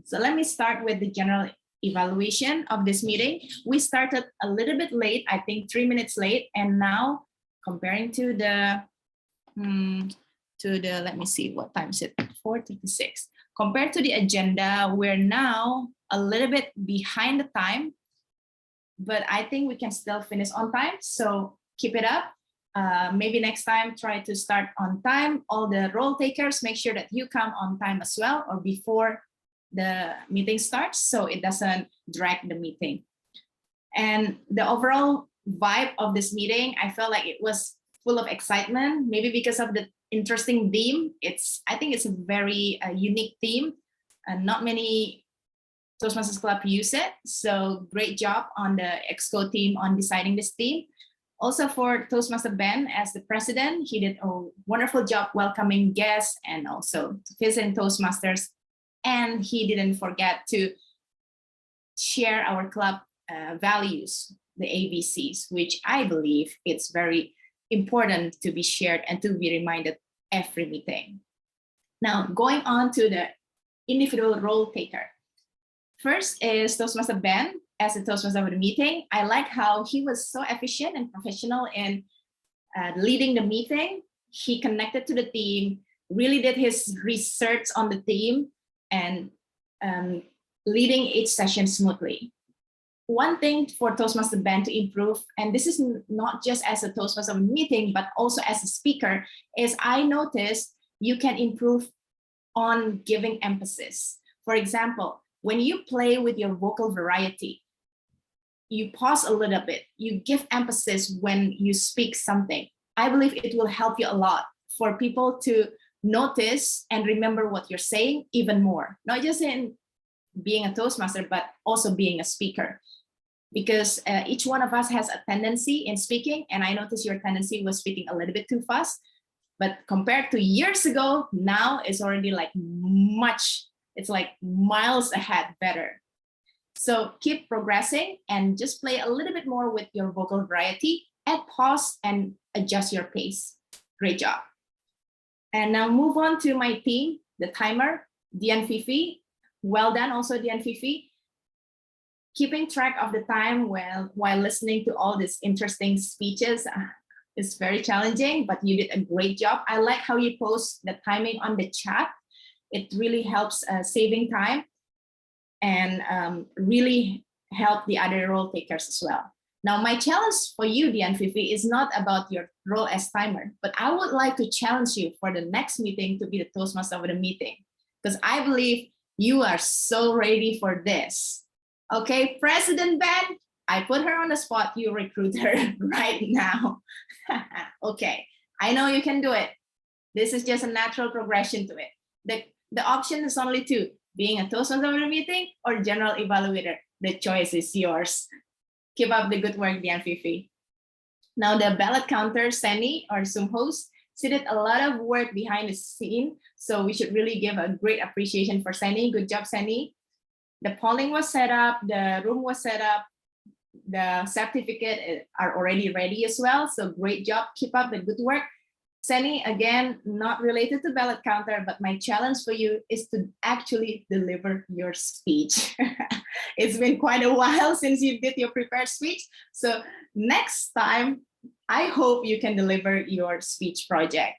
So let me start with the general evaluation of this meeting. We started a little bit late, I think 3 minutes late, and now comparing to the let me see, what time is it? 4:36. Compared to the agenda, we're now a little bit behind the time, but I think we can still finish on time. So keep it up. Maybe next time, try to start on time. All the role takers, make sure that you come on time as well, or before the meeting starts, so it doesn't drag the meeting. And the overall vibe of this meeting, I felt like it was full of excitement, maybe because of the interesting theme. I think it's a very unique theme, and not many Toastmasters Club use it. So great job on the Exco team on deciding this theme. Also for Toastmaster Ben as the president, he did a wonderful job welcoming guests and also visiting Toastmasters. And he didn't forget to share our club values, the ABCs, which I believe it's very important to be shared and to be reminded every meeting. Now, going on to the individual role taker. First is Toastmaster Ben as the Toastmaster of the meeting. I like how he was so efficient and professional in leading the meeting. He connected to the team, really did his research on the team, and leading each session smoothly. One thing for Toastmaster Ben to improve, and this is not just as a Toastmaster meeting, but also as a speaker, is I noticed you can improve on giving emphasis. For example, when you play with your vocal variety, you pause a little bit, you give emphasis when you speak something. I believe it will help you a lot for people to notice and remember what you're saying even more, not just in being a Toastmaster, but also being a speaker. Because each one of us has a tendency in speaking, and I noticed your tendency was speaking a little bit too fast, but compared to years ago, now it's already like it's like miles ahead better. So keep progressing and just play a little bit more with your vocal variety, add pause and adjust your pace. Great job. And now move on to my team, the timer, Dian Fifi. Well done also, Dian Fifi. Keeping track of the time while listening to all these interesting speeches. It's very challenging, but you did a great job. I like how you post the timing on the chat. It really helps saving time and really help the other role takers as well. Now, my challenge for you, Dian Fifi, is not about your role as timer, but I would like to challenge you for the next meeting to be the Toastmaster of the meeting, because I believe you are so ready for this. Okay, President Ben, I put her on the spot. You recruit her right now. Okay, I know you can do it. This is just a natural progression to it. The option is only two, being a Toastmaster of the meeting or general evaluator. The choice is yours. Keep up the good work, Dian Fifi. Now the ballot counter, Seni, our Zoom host, she did a lot of work behind the scene. So we should really give a great appreciation for Seni. Good job, Seni. The polling was set up, the room was set up, the certificate are already ready as well. So great job, keep up the good work. Seni, again, not related to ballot counter, but my challenge for you is to actually deliver your speech. It's been quite a while since you did your prepared speech. So next time, I hope you can deliver your speech project.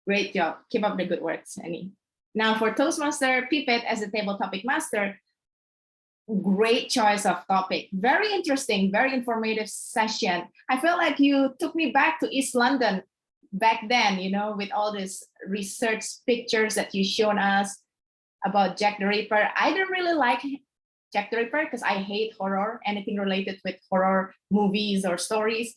Great job. Keep up the good work, Seni. Now for Toastmaster Pipet as a table topic master, great choice of topic. Very interesting, very informative session. I feel like you took me back to East London back then, you know, with all these research pictures that you shown us about Jack the Ripper. I don't really like Jack the Ripper because I hate horror, anything related with horror movies or stories,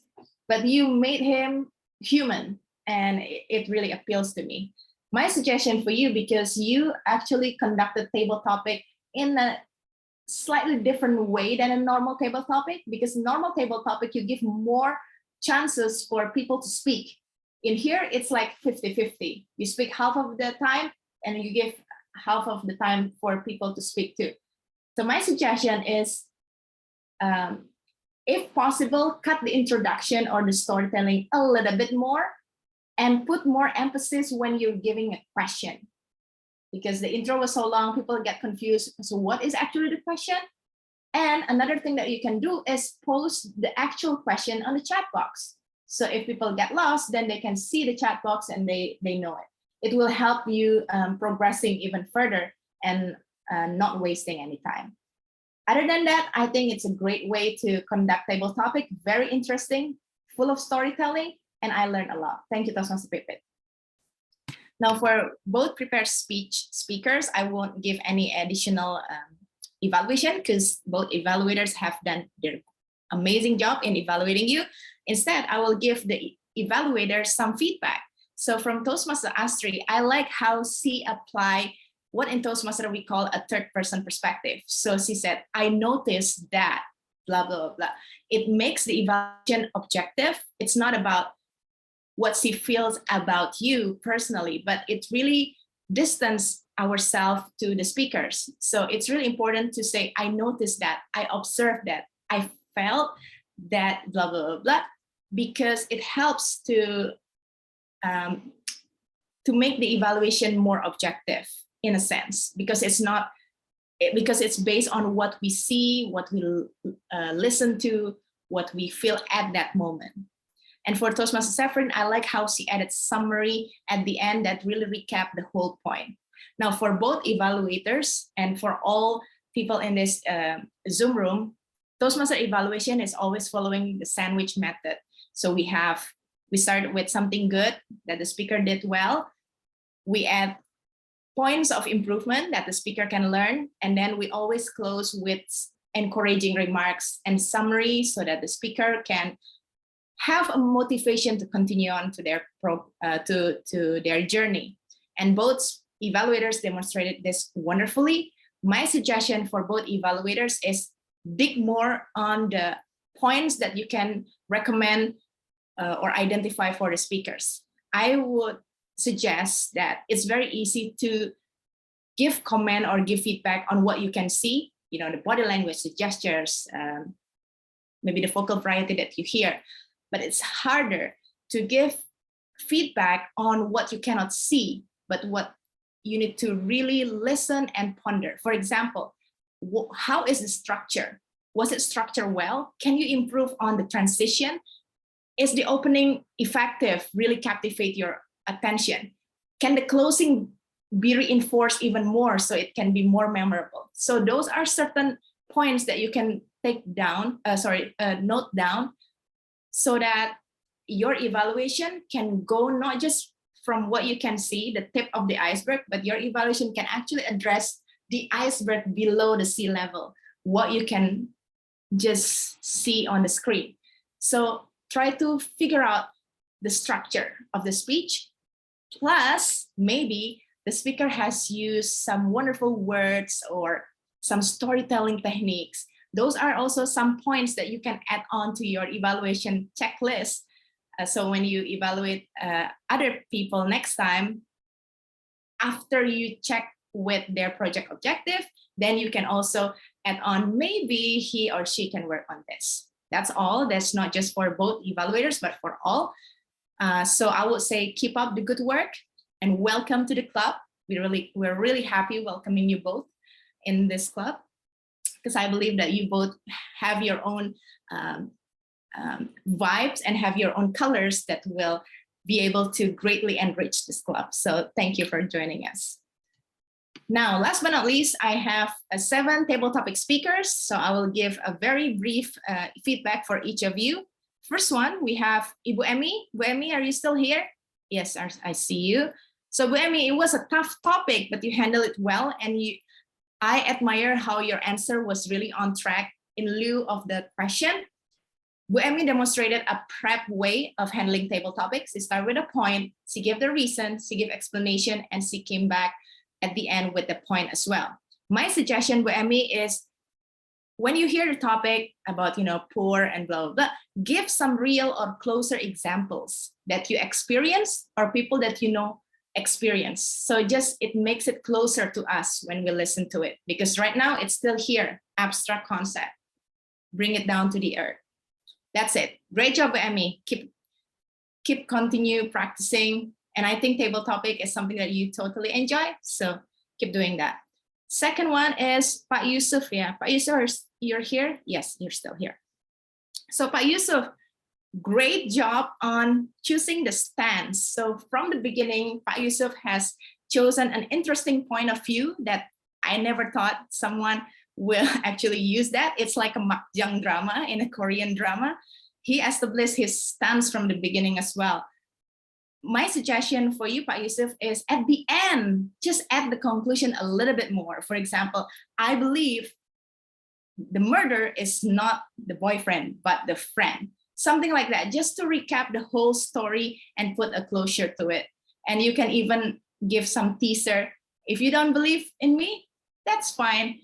but you made him human and it really appeals to me. My suggestion for you, because you actually conducted table topic in a slightly different way than a normal table topic, because normal table topic, you give more chances for people to speak. In here, it's like 50-50. You speak half of the time and you give half of the time for people to speak too. So my suggestion is, if possible, cut the introduction or the storytelling a little bit more and put more emphasis when you're giving a question. Because the intro was so long, people get confused. So what is actually the question? And another thing that you can do is post the actual question on the chat box. So if people get lost, then they can see the chat box and they know it. It will help you progressing even further and not wasting any time. Other than that, I think it's a great way to conduct table topic. Very interesting, full of storytelling, and I learned a lot. Thank you, Toastmaster Pipit. Now for both prepared speakers, I won't give any additional evaluation because both evaluators have done their amazing job in evaluating you. Instead, I will give the evaluators some feedback. So from Toastmaster Astri, I like how she applied what in Toastmaster we call a third person perspective. So she said, I noticed that, blah, blah, blah. It makes the evaluation objective. It's not about what she feels about you personally, but it really distances ourselves to the speakers. So it's really important to say, I noticed that, I observed that, I felt that, blah, blah, blah, blah, because it helps to make the evaluation more objective in a sense, because it's based on what we see, what we listen to, what we feel at that moment. And for Toastmaster Saffron, I like how she added summary at the end that really recap the whole point. Now for both evaluators and for all people in this Zoom room, Toastmaster evaluation is always following the sandwich method. So we started with something good that the speaker did well. We add points of improvement that the speaker can learn. And then we always close with encouraging remarks and summary so that the speaker can have a motivation to continue on to their to their journey. And both evaluators demonstrated this wonderfully. My suggestion for both evaluators is dig more on the points that you can recommend or identify for the speakers. I would suggest that it's very easy to give comment or give feedback on what you can see, you know, the body language, the gestures, maybe the vocal variety that you hear. But it's harder to give feedback on what you cannot see, but what you need to really listen and ponder. For example, how is the structure? Was it structured well? Can you improve on the transition? Is the opening effective, really captivate your attention? Can the closing be reinforced even more so it can be more memorable? So those are certain points that you can take down, note down, so that your evaluation can go not just from what you can see, the tip of the iceberg, but your evaluation can actually address the iceberg below the sea level, what you can just see on the screen. So try to figure out the structure of the speech. Plus, maybe the speaker has used some wonderful words or some storytelling techniques. Those are also some points that you can add on to your evaluation checklist. So when you evaluate other people next time, after you check with their project objective, then you can also add on, maybe he or she can work on this. That's all. That's not just for both evaluators, but for all. So I would say keep up the good work and welcome to the club. We're really happy welcoming you both in this club, because I believe that you both have your own vibes and have your own colors that will be able to greatly enrich this club. So thank you for joining us. Now, last but not least, I have 7 table topic speakers. So I will give a very brief feedback for each of you. First one, we have Ibu Emmy. Ibu Emmy, are you still here? Yes, I see you. So Ibu Emmy, it was a tough topic, but you handled it well. And I admire how your answer was really on track in lieu of the question. Bu Emmy demonstrated a prep way of handling table topics. She started with a point, she gave the reason, she gave explanation, and she came back at the end with the point as well. My suggestion, Bu Emmy, is when you hear the topic about, poor and blah, blah, blah, give some real or closer examples that you experience or people that you know experience. So it makes it closer to us when we listen to it, because right now it's still here, abstract concept. Bring it down to the earth. That's it. Great job, Emmy. Keep continue practicing. And I think table topic is something that you totally enjoy. So keep doing that. Second one is Pak Yusuf. Yeah, Pak Yusuf, you're here? Yes, you're still here. So Pak Yusuf, great job on choosing the stance. So from the beginning, Pak Yusuf has chosen an interesting point of view that I never thought someone will actually use that. It's like a mahjong drama in a Korean drama. He established his stance from the beginning as well. My suggestion for you, Pak Yusuf, is at the end, just add the conclusion a little bit more. For example, I believe the murder is not the boyfriend, but the friend. Something like that, just to recap the whole story and put a closure to it. And you can even give some teaser. If you don't believe in me, that's fine.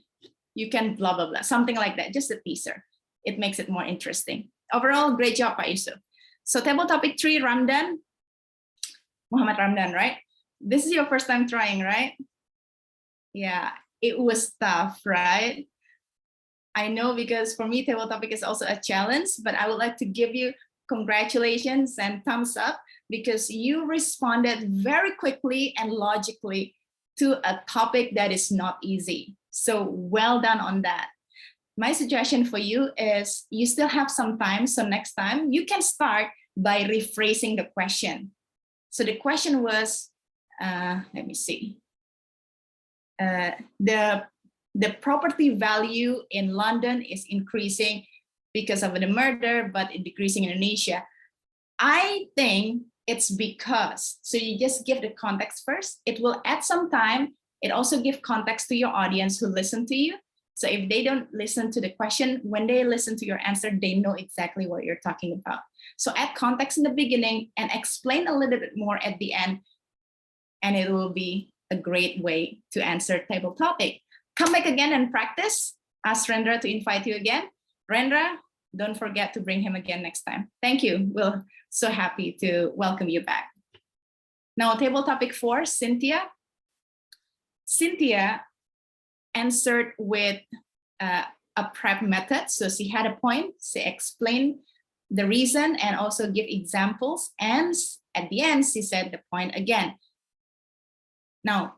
You can blah, blah, blah, something like that, just a teaser. It makes it more interesting. Overall, great job, Pak Yusuf. So table topic 3, Ramdan. Muhammad Ramdan, right? This is your first time trying, right? Yeah, it was tough, right? I know, because for me, table topic is also a challenge, but I would like to give you congratulations and thumbs up, because you responded very quickly and logically to a topic that is not easy. So well done on that. My suggestion for you is you still have some time. So next time you can start by rephrasing the question. So the question was, let me see. The property value in London is increasing because of the murder, but it's decreasing in Indonesia. I think it's because, so you just give the context first. It will add some time. It also gives context to your audience who listen to you. So if they don't listen to the question, when they listen to your answer, they know exactly what you're talking about. So add context in the beginning and explain a little bit more at the end, and it will be a great way to answer table topic. Come back again and practice. Ask Rendra to invite you again. Rendra, don't forget to bring him again next time. Thank you. We're so happy to welcome you back. Now, table topic 4, Cynthia. Cynthia answered with a prep method. So she had a point, she explained the reason and also give examples. And at the end, she said the point again. Now,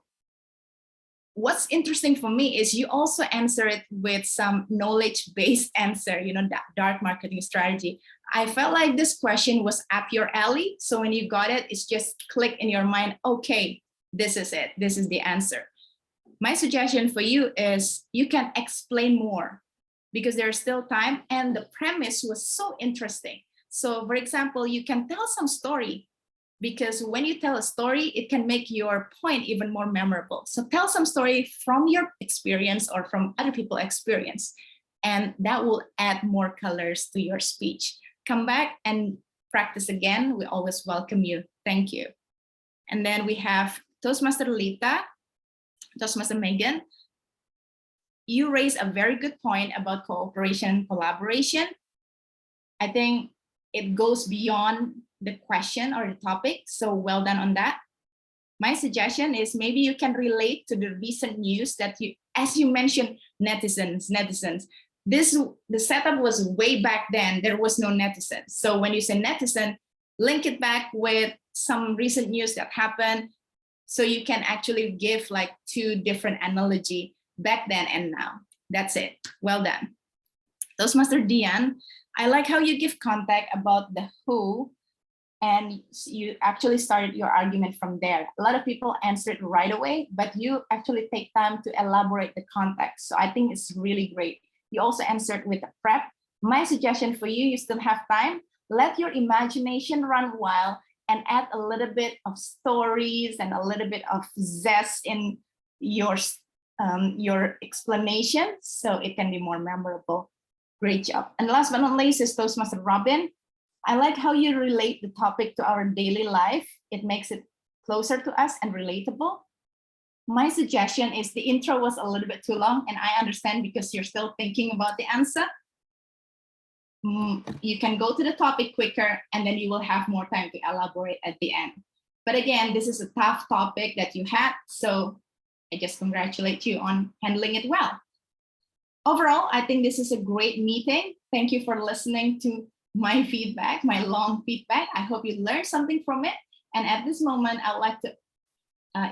what's interesting for me is you also answer it with some knowledge-based answer, that dark marketing strategy. I felt like this question was up your alley. So when you got it, it's just click in your mind, okay, this is it. This is the answer. My suggestion for you is you can explain more because there's still time and the premise was so interesting. So for example, you can tell some story because when you tell a story, it can make your point even more memorable. So tell some story from your experience or from other people's experience, and that will add more colors to your speech. Come back and practice again. We always welcome you. Thank you. And then we have Toastmaster Lita, Toastmaster Megan. You raised a very good point about cooperation, collaboration. I think it goes beyond the question or the topic, so well done on that. My suggestion is maybe you can relate to the recent news that as you mentioned, netizens. The setup was way back then, there was no netizens. So when you say netizen, link it back with some recent news that happened, so you can actually give like two different analogy back then and now. That's it, well done. Toastmaster Dian, I like how you give context about the who, and you actually started your argument from there. A lot of people answered right away, but you actually take time to elaborate the context. So I think it's really great. You also answered with a prep. My suggestion for you, you still have time, let your imagination run wild and add a little bit of stories and a little bit of zest in your explanation so it can be more memorable. Great job. And last but not least is Toastmaster Robin. I like how you relate the topic to our daily life. It makes it closer to us and relatable. My suggestion is the intro was a little bit too long, and I understand because you're still thinking about the answer. You can go to the topic quicker and then you will have more time to elaborate at the end. But again, this is a tough topic that you had, so I just congratulate you on handling it well. Overall, I think this is a great meeting. Thank you for listening to my feedback, my long feedback. I hope you learned something from it. And at this moment, I would like to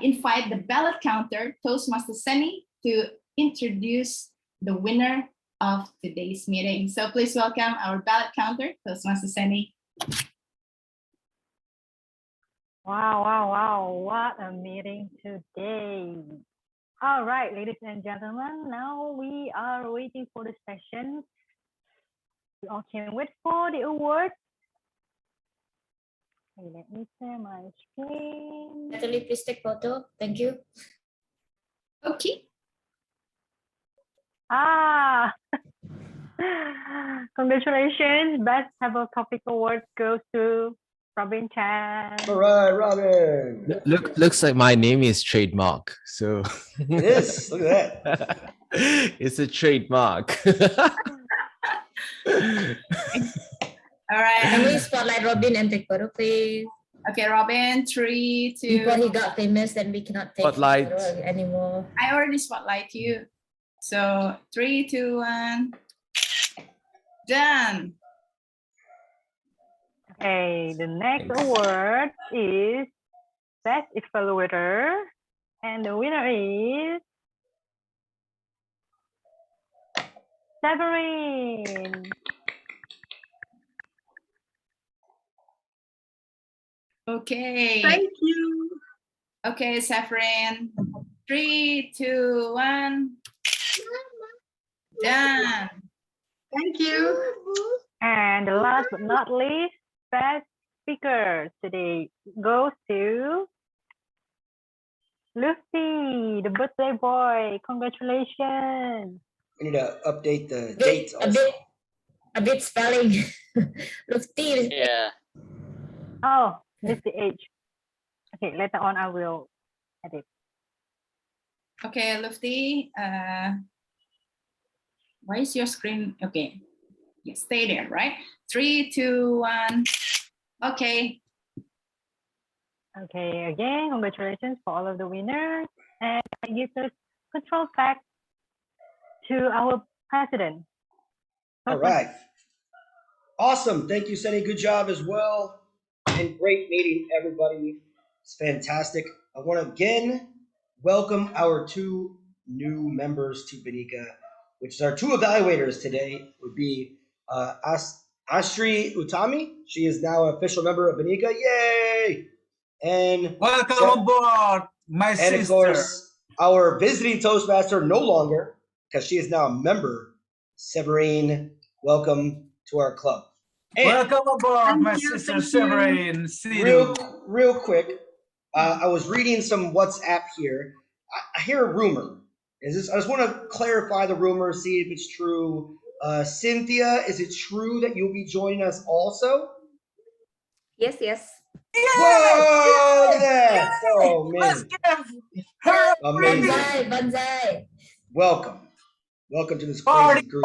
invite the ballot counter, Toastmaster Seni, to introduce the winner of today's meeting. So please welcome our ballot counter, Toastmaster Seni. Wow, what a meeting today. All right, ladies and gentlemen, now we are waiting for the session. You all can wait for the awards. Okay, let me share my screen. Natalie, please take photo. Thank you. Okay. Congratulations. Best Ever Topic Award goes to Robin Chan. All right, Robin. Looks like my name is trademark. So it is. Look at that. It's a trademark. All right. Can we spotlight Robin and take photo, please? Okay, Robin, 3, 2. Before he got famous, then we cannot take Spotlight photo anymore. I already spotlight you. So 3, 2, 1. Done. Okay, the next award is Best Evaluator, and the winner is Severin. Okay. Thank you. Okay, Saffron. 3, 2, 1. Done. Thank you. And last but not least, best speaker today goes to Lucy, the birthday boy. Congratulations. We need to update the dates also. A bit spelling. Lufty. Yeah. Oh, missed the age. Okay, later on I will edit. Okay, Lufty. Why is your screen? Okay. Yeah, stay there, right? 3, 2, 1. Okay. Okay, again, congratulations for all of the winners. And it gives us control back to our president. All right. Awesome. Thank you, Seni. Good job as well. And great meeting everybody. It's fantastic. I want to again welcome our two new members to Bhinneka, which is our two evaluators today. Would be Astri Utami. She is now an official member of Bhinneka. Yay! And welcome aboard, my and sister. of course, our visiting Toastmaster no longer, because she is now a member, Severine. Welcome to our club. And welcome aboard, my sister Severine. See you. real quick, I was reading some WhatsApp here. I hear a rumor. I just want to clarify the rumor, see if it's true. Cynthia, is it true that you'll be joining us also? Yes, yes. Whoa! Look at that! Oh man! Let's give her amazing. Banzai, banzai. Welcome to this party, crazy group.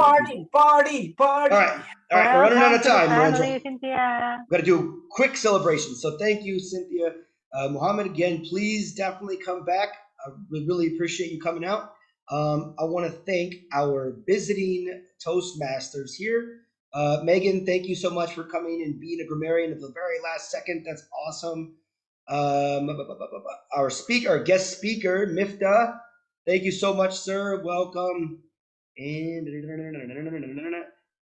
party. All right. We're running out of time, family, Lorenzo. Cynthia. We're gonna do quick celebrations. So thank you, Cynthia. Muhammad, again, please definitely come back. We really appreciate you coming out. I want to thank our visiting Toastmasters here. Megan, thank you so much for coming and being a grammarian at the very last second. That's awesome. Our guest speaker, Mifta. Thank you so much, sir. Welcome. And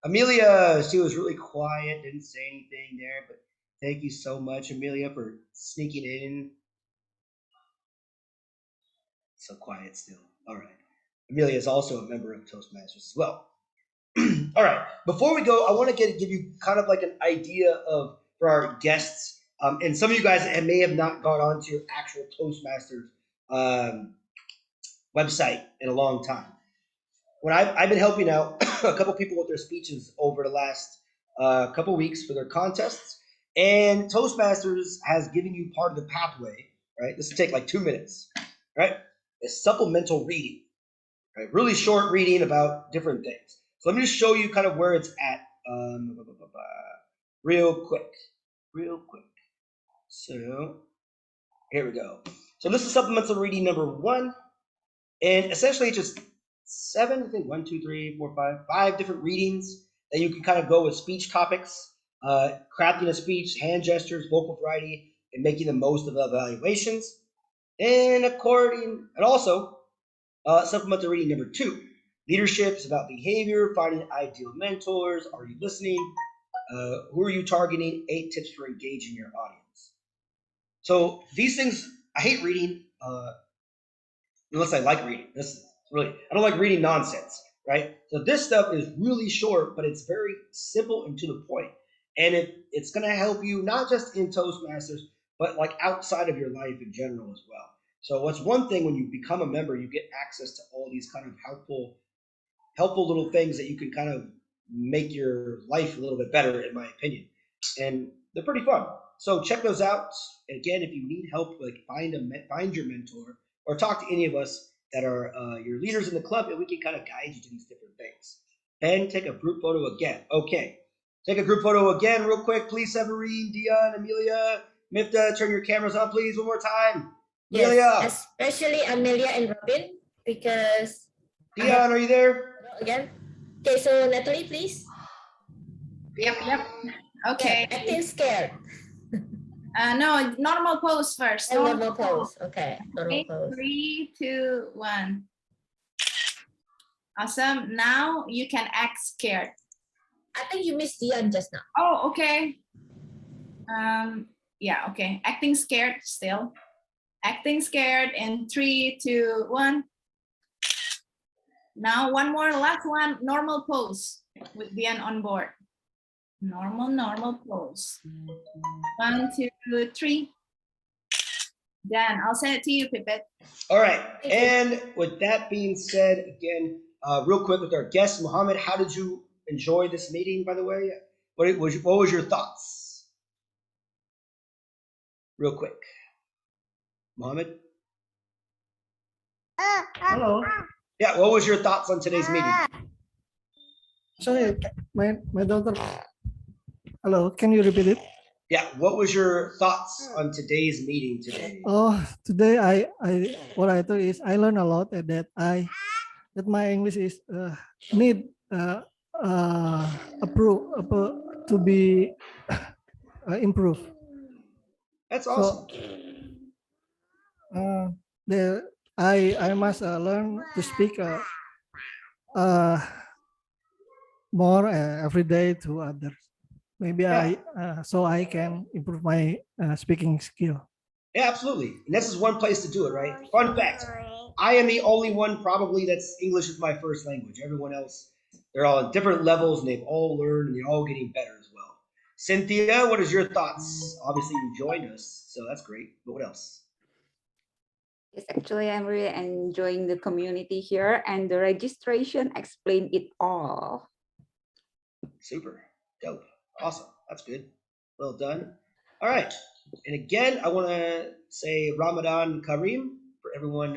Amelia, she was really quiet, didn't say anything there, but thank you so much, Amelia, for sneaking in. So quiet still. All right. Amelia is also a member of Toastmasters as well. All right. Before we go, I want to give you kind of like an idea of for our guests, and some of you guys may have not gone on to your actual Toastmasters website in a long time. When I've been helping out a couple people with their speeches over the last couple weeks for their contests, and Toastmasters has given you part of the pathway. Right. This will take like 2 minutes. Right. It's supplemental reading. Right. Really short reading about different things. So let me just show you kind of where it's at real quick. So here we go. So this is supplemental reading number 1. And essentially it's just 7, I think 1, 2, 3, 4, 5 different readings that you can kind of go with speech topics, crafting a speech, hand gestures, vocal variety, and making the most of the evaluations. And also supplemental reading number 2. Leadership is about behavior, finding ideal mentors. Are you listening? Who are you targeting? 8 tips for engaging your audience. So these things, I hate reading unless I like reading. I don't like reading nonsense, right? So this stuff is really short, but it's very simple and to the point. And it's going to help you not just in Toastmasters, but like outside of your life in general as well. So what's one thing when you become a member, you get access to all these kind of helpful little things that you can kind of make your life a little bit better, in my opinion. And they're pretty fun. So check those out. And again, if you need help, like find your mentor or talk to any of us that are your leaders in the club, and we can kind of guide you to these different things. And take a group photo again. Okay. Take a group photo again real quick, please, Severine, Dion, Amelia, Mifta, turn your cameras on, please, one more time. Amelia. Yes, especially Amelia and Robin, because Dion, are you there? Again. Okay, so Natalie, please. Yep. Okay. Yeah, acting scared. No, normal pose first. Normal pose. Okay, normal Okay, pose. 3, 2, 1. Awesome. Now you can act scared. I think you missed Dion just now. Oh, okay. Yeah, okay. Acting scared still. Acting scared in 3, 2, 1. Now one more, last one, normal pose with Dion on board. Normal pose. 1, 2, 3. Done. I'll send it to you, Pipit. All right. And with that being said, again, real quick with our guest, Muhammad, how did you enjoy this meeting, by the way? What was your thoughts? Real quick. Muhammad? Hello. Yeah, what was your thoughts on today's meeting? Sorry, my daughter. Hello, can you repeat it? Yeah, what was your thoughts on today's meeting today? Oh, today what I thought is I learned a lot that my English is need to be improved. That's awesome. So, I must learn to speak uh, more every day to others. Maybe Yeah. so I can improve my speaking skill. Yeah, absolutely. And this is one place to do it, right? Fun fact: I am the only one probably that's English is my first language. Everyone else, they're all at different levels, and they've all learned, and they're all getting better as well. Cynthia, what is your thoughts? Obviously, you joined us, so that's great. But what else? Yes, actually, I'm really enjoying the community here, and the registration explained it all. Super. Dope. Awesome. That's good. Well done. All right. And again, I want to say Ramadan Kareem for everyone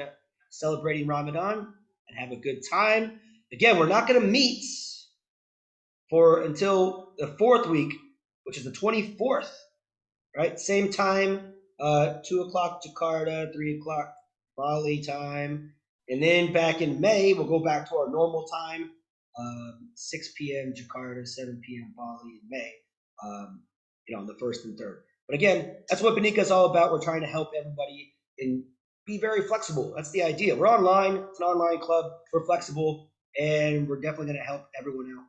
celebrating Ramadan and have a good time. Again, we're not going to meet for until the fourth week, which is the 24th, right? Same time, 2 o'clock Jakarta, 3 o'clock Bali time. And then back in May, we'll go back to our normal time, 6 p.m. Jakarta, 7 p.m. Bali in May, on the first and third. But again, that's what Bhinneka is all about. We're trying to help everybody and be very flexible. That's the idea. We're online. It's an online club. We're flexible, and we're definitely going to help everyone out.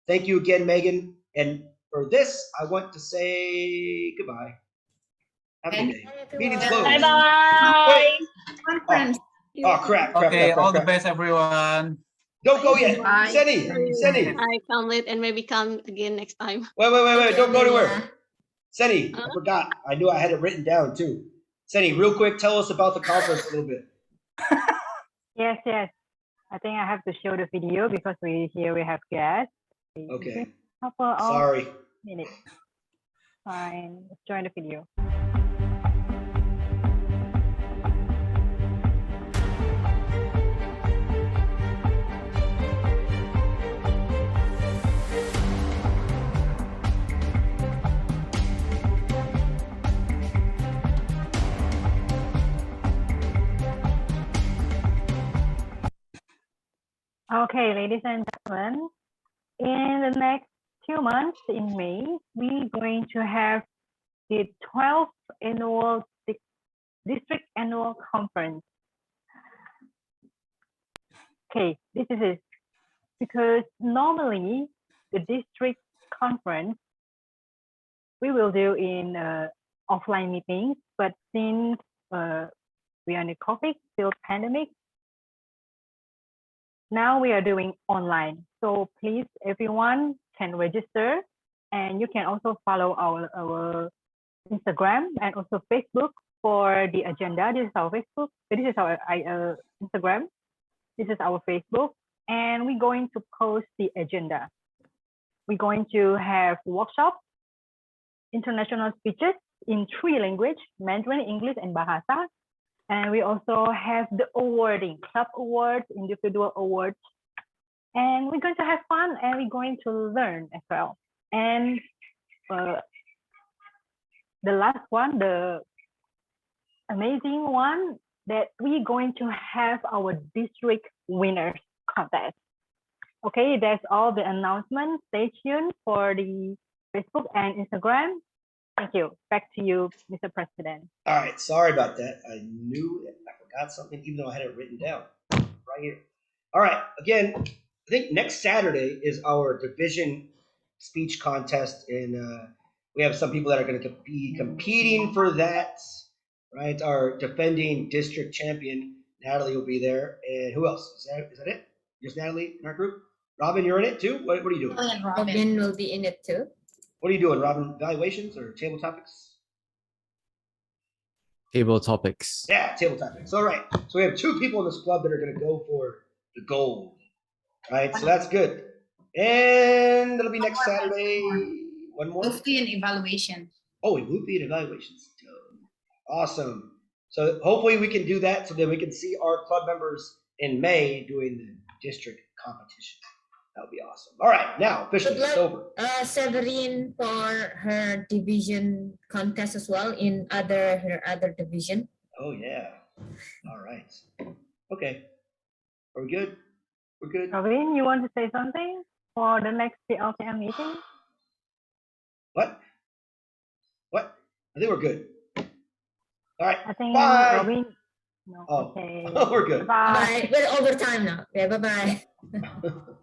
Thank you again, Megan. And for this, I want to say goodbye. Have a good day. Meeting's closed. Bye bye. Conference. Oh, crap. Okay, all the best, everyone. Don't go yet. Bye. Senny. I come late and maybe come again next time. Wait. Don't go anywhere. Senny, I forgot. I knew I had it written down too. Senny, real quick, tell us about the conference a little bit. Yes. I think I have to show the video because we have guests. Okay. Sorry. Minute. Fine. Let's join the video. Okay, ladies and gentlemen, in the next 2 months in May, we're going to have the 12th annual district annual conference. Okay, this is it. Because normally the district conference we will do in offline meetings, but since we are in the COVID still pandemic, now we are doing online. So please, everyone can register, and you can also follow our Instagram and also Facebook for the agenda. This is our Facebook. This is our Instagram. This is our Facebook, and we're going to post the agenda. We're going to have workshops, international speeches in 3 languages, Mandarin, English, and Bahasa. And we also have the awarding, club awards, individual awards. And we're going to have fun, and we're going to learn as well. And the last one, the amazing one, that we're going to have our district winners contest. Okay, that's all the announcements. Stay tuned for the Facebook and Instagram. Thank you. Back to you, Mr. President. All right, sorry about that. I knew I forgot something, even though I had it written down right here. All right, again, I think next Saturday is our division speech contest, and we have some people that are going to be competing for that. Right, our defending district champion Natalie will be there, and who else? Is that it? Just Natalie in our group? Robin, you're in it too. What are you doing? Robin will be in it too. What are you doing, Robin? Evaluations or table topics? Table topics. Yeah, table topics. All right. So we have 2 people in this club that are going to go for the gold. Right. So that's good. And it'll be next Saturday. One more. Mufti and evaluation. Oh, Mufti and evaluations. Awesome. So hopefully we can do that so that we can see our club members in May doing the district competition. That would be awesome. All right, now officially it's over. Severine for her division contest as well in her other division. Oh yeah. All right. Okay. Are we good? We're good. Robin, you want to say something for the next LTM meeting? What? I think we're good. All right. I think Bye. No. Oh, Okay. we're good. Bye. Bye. We're over time now. Okay, bye-bye.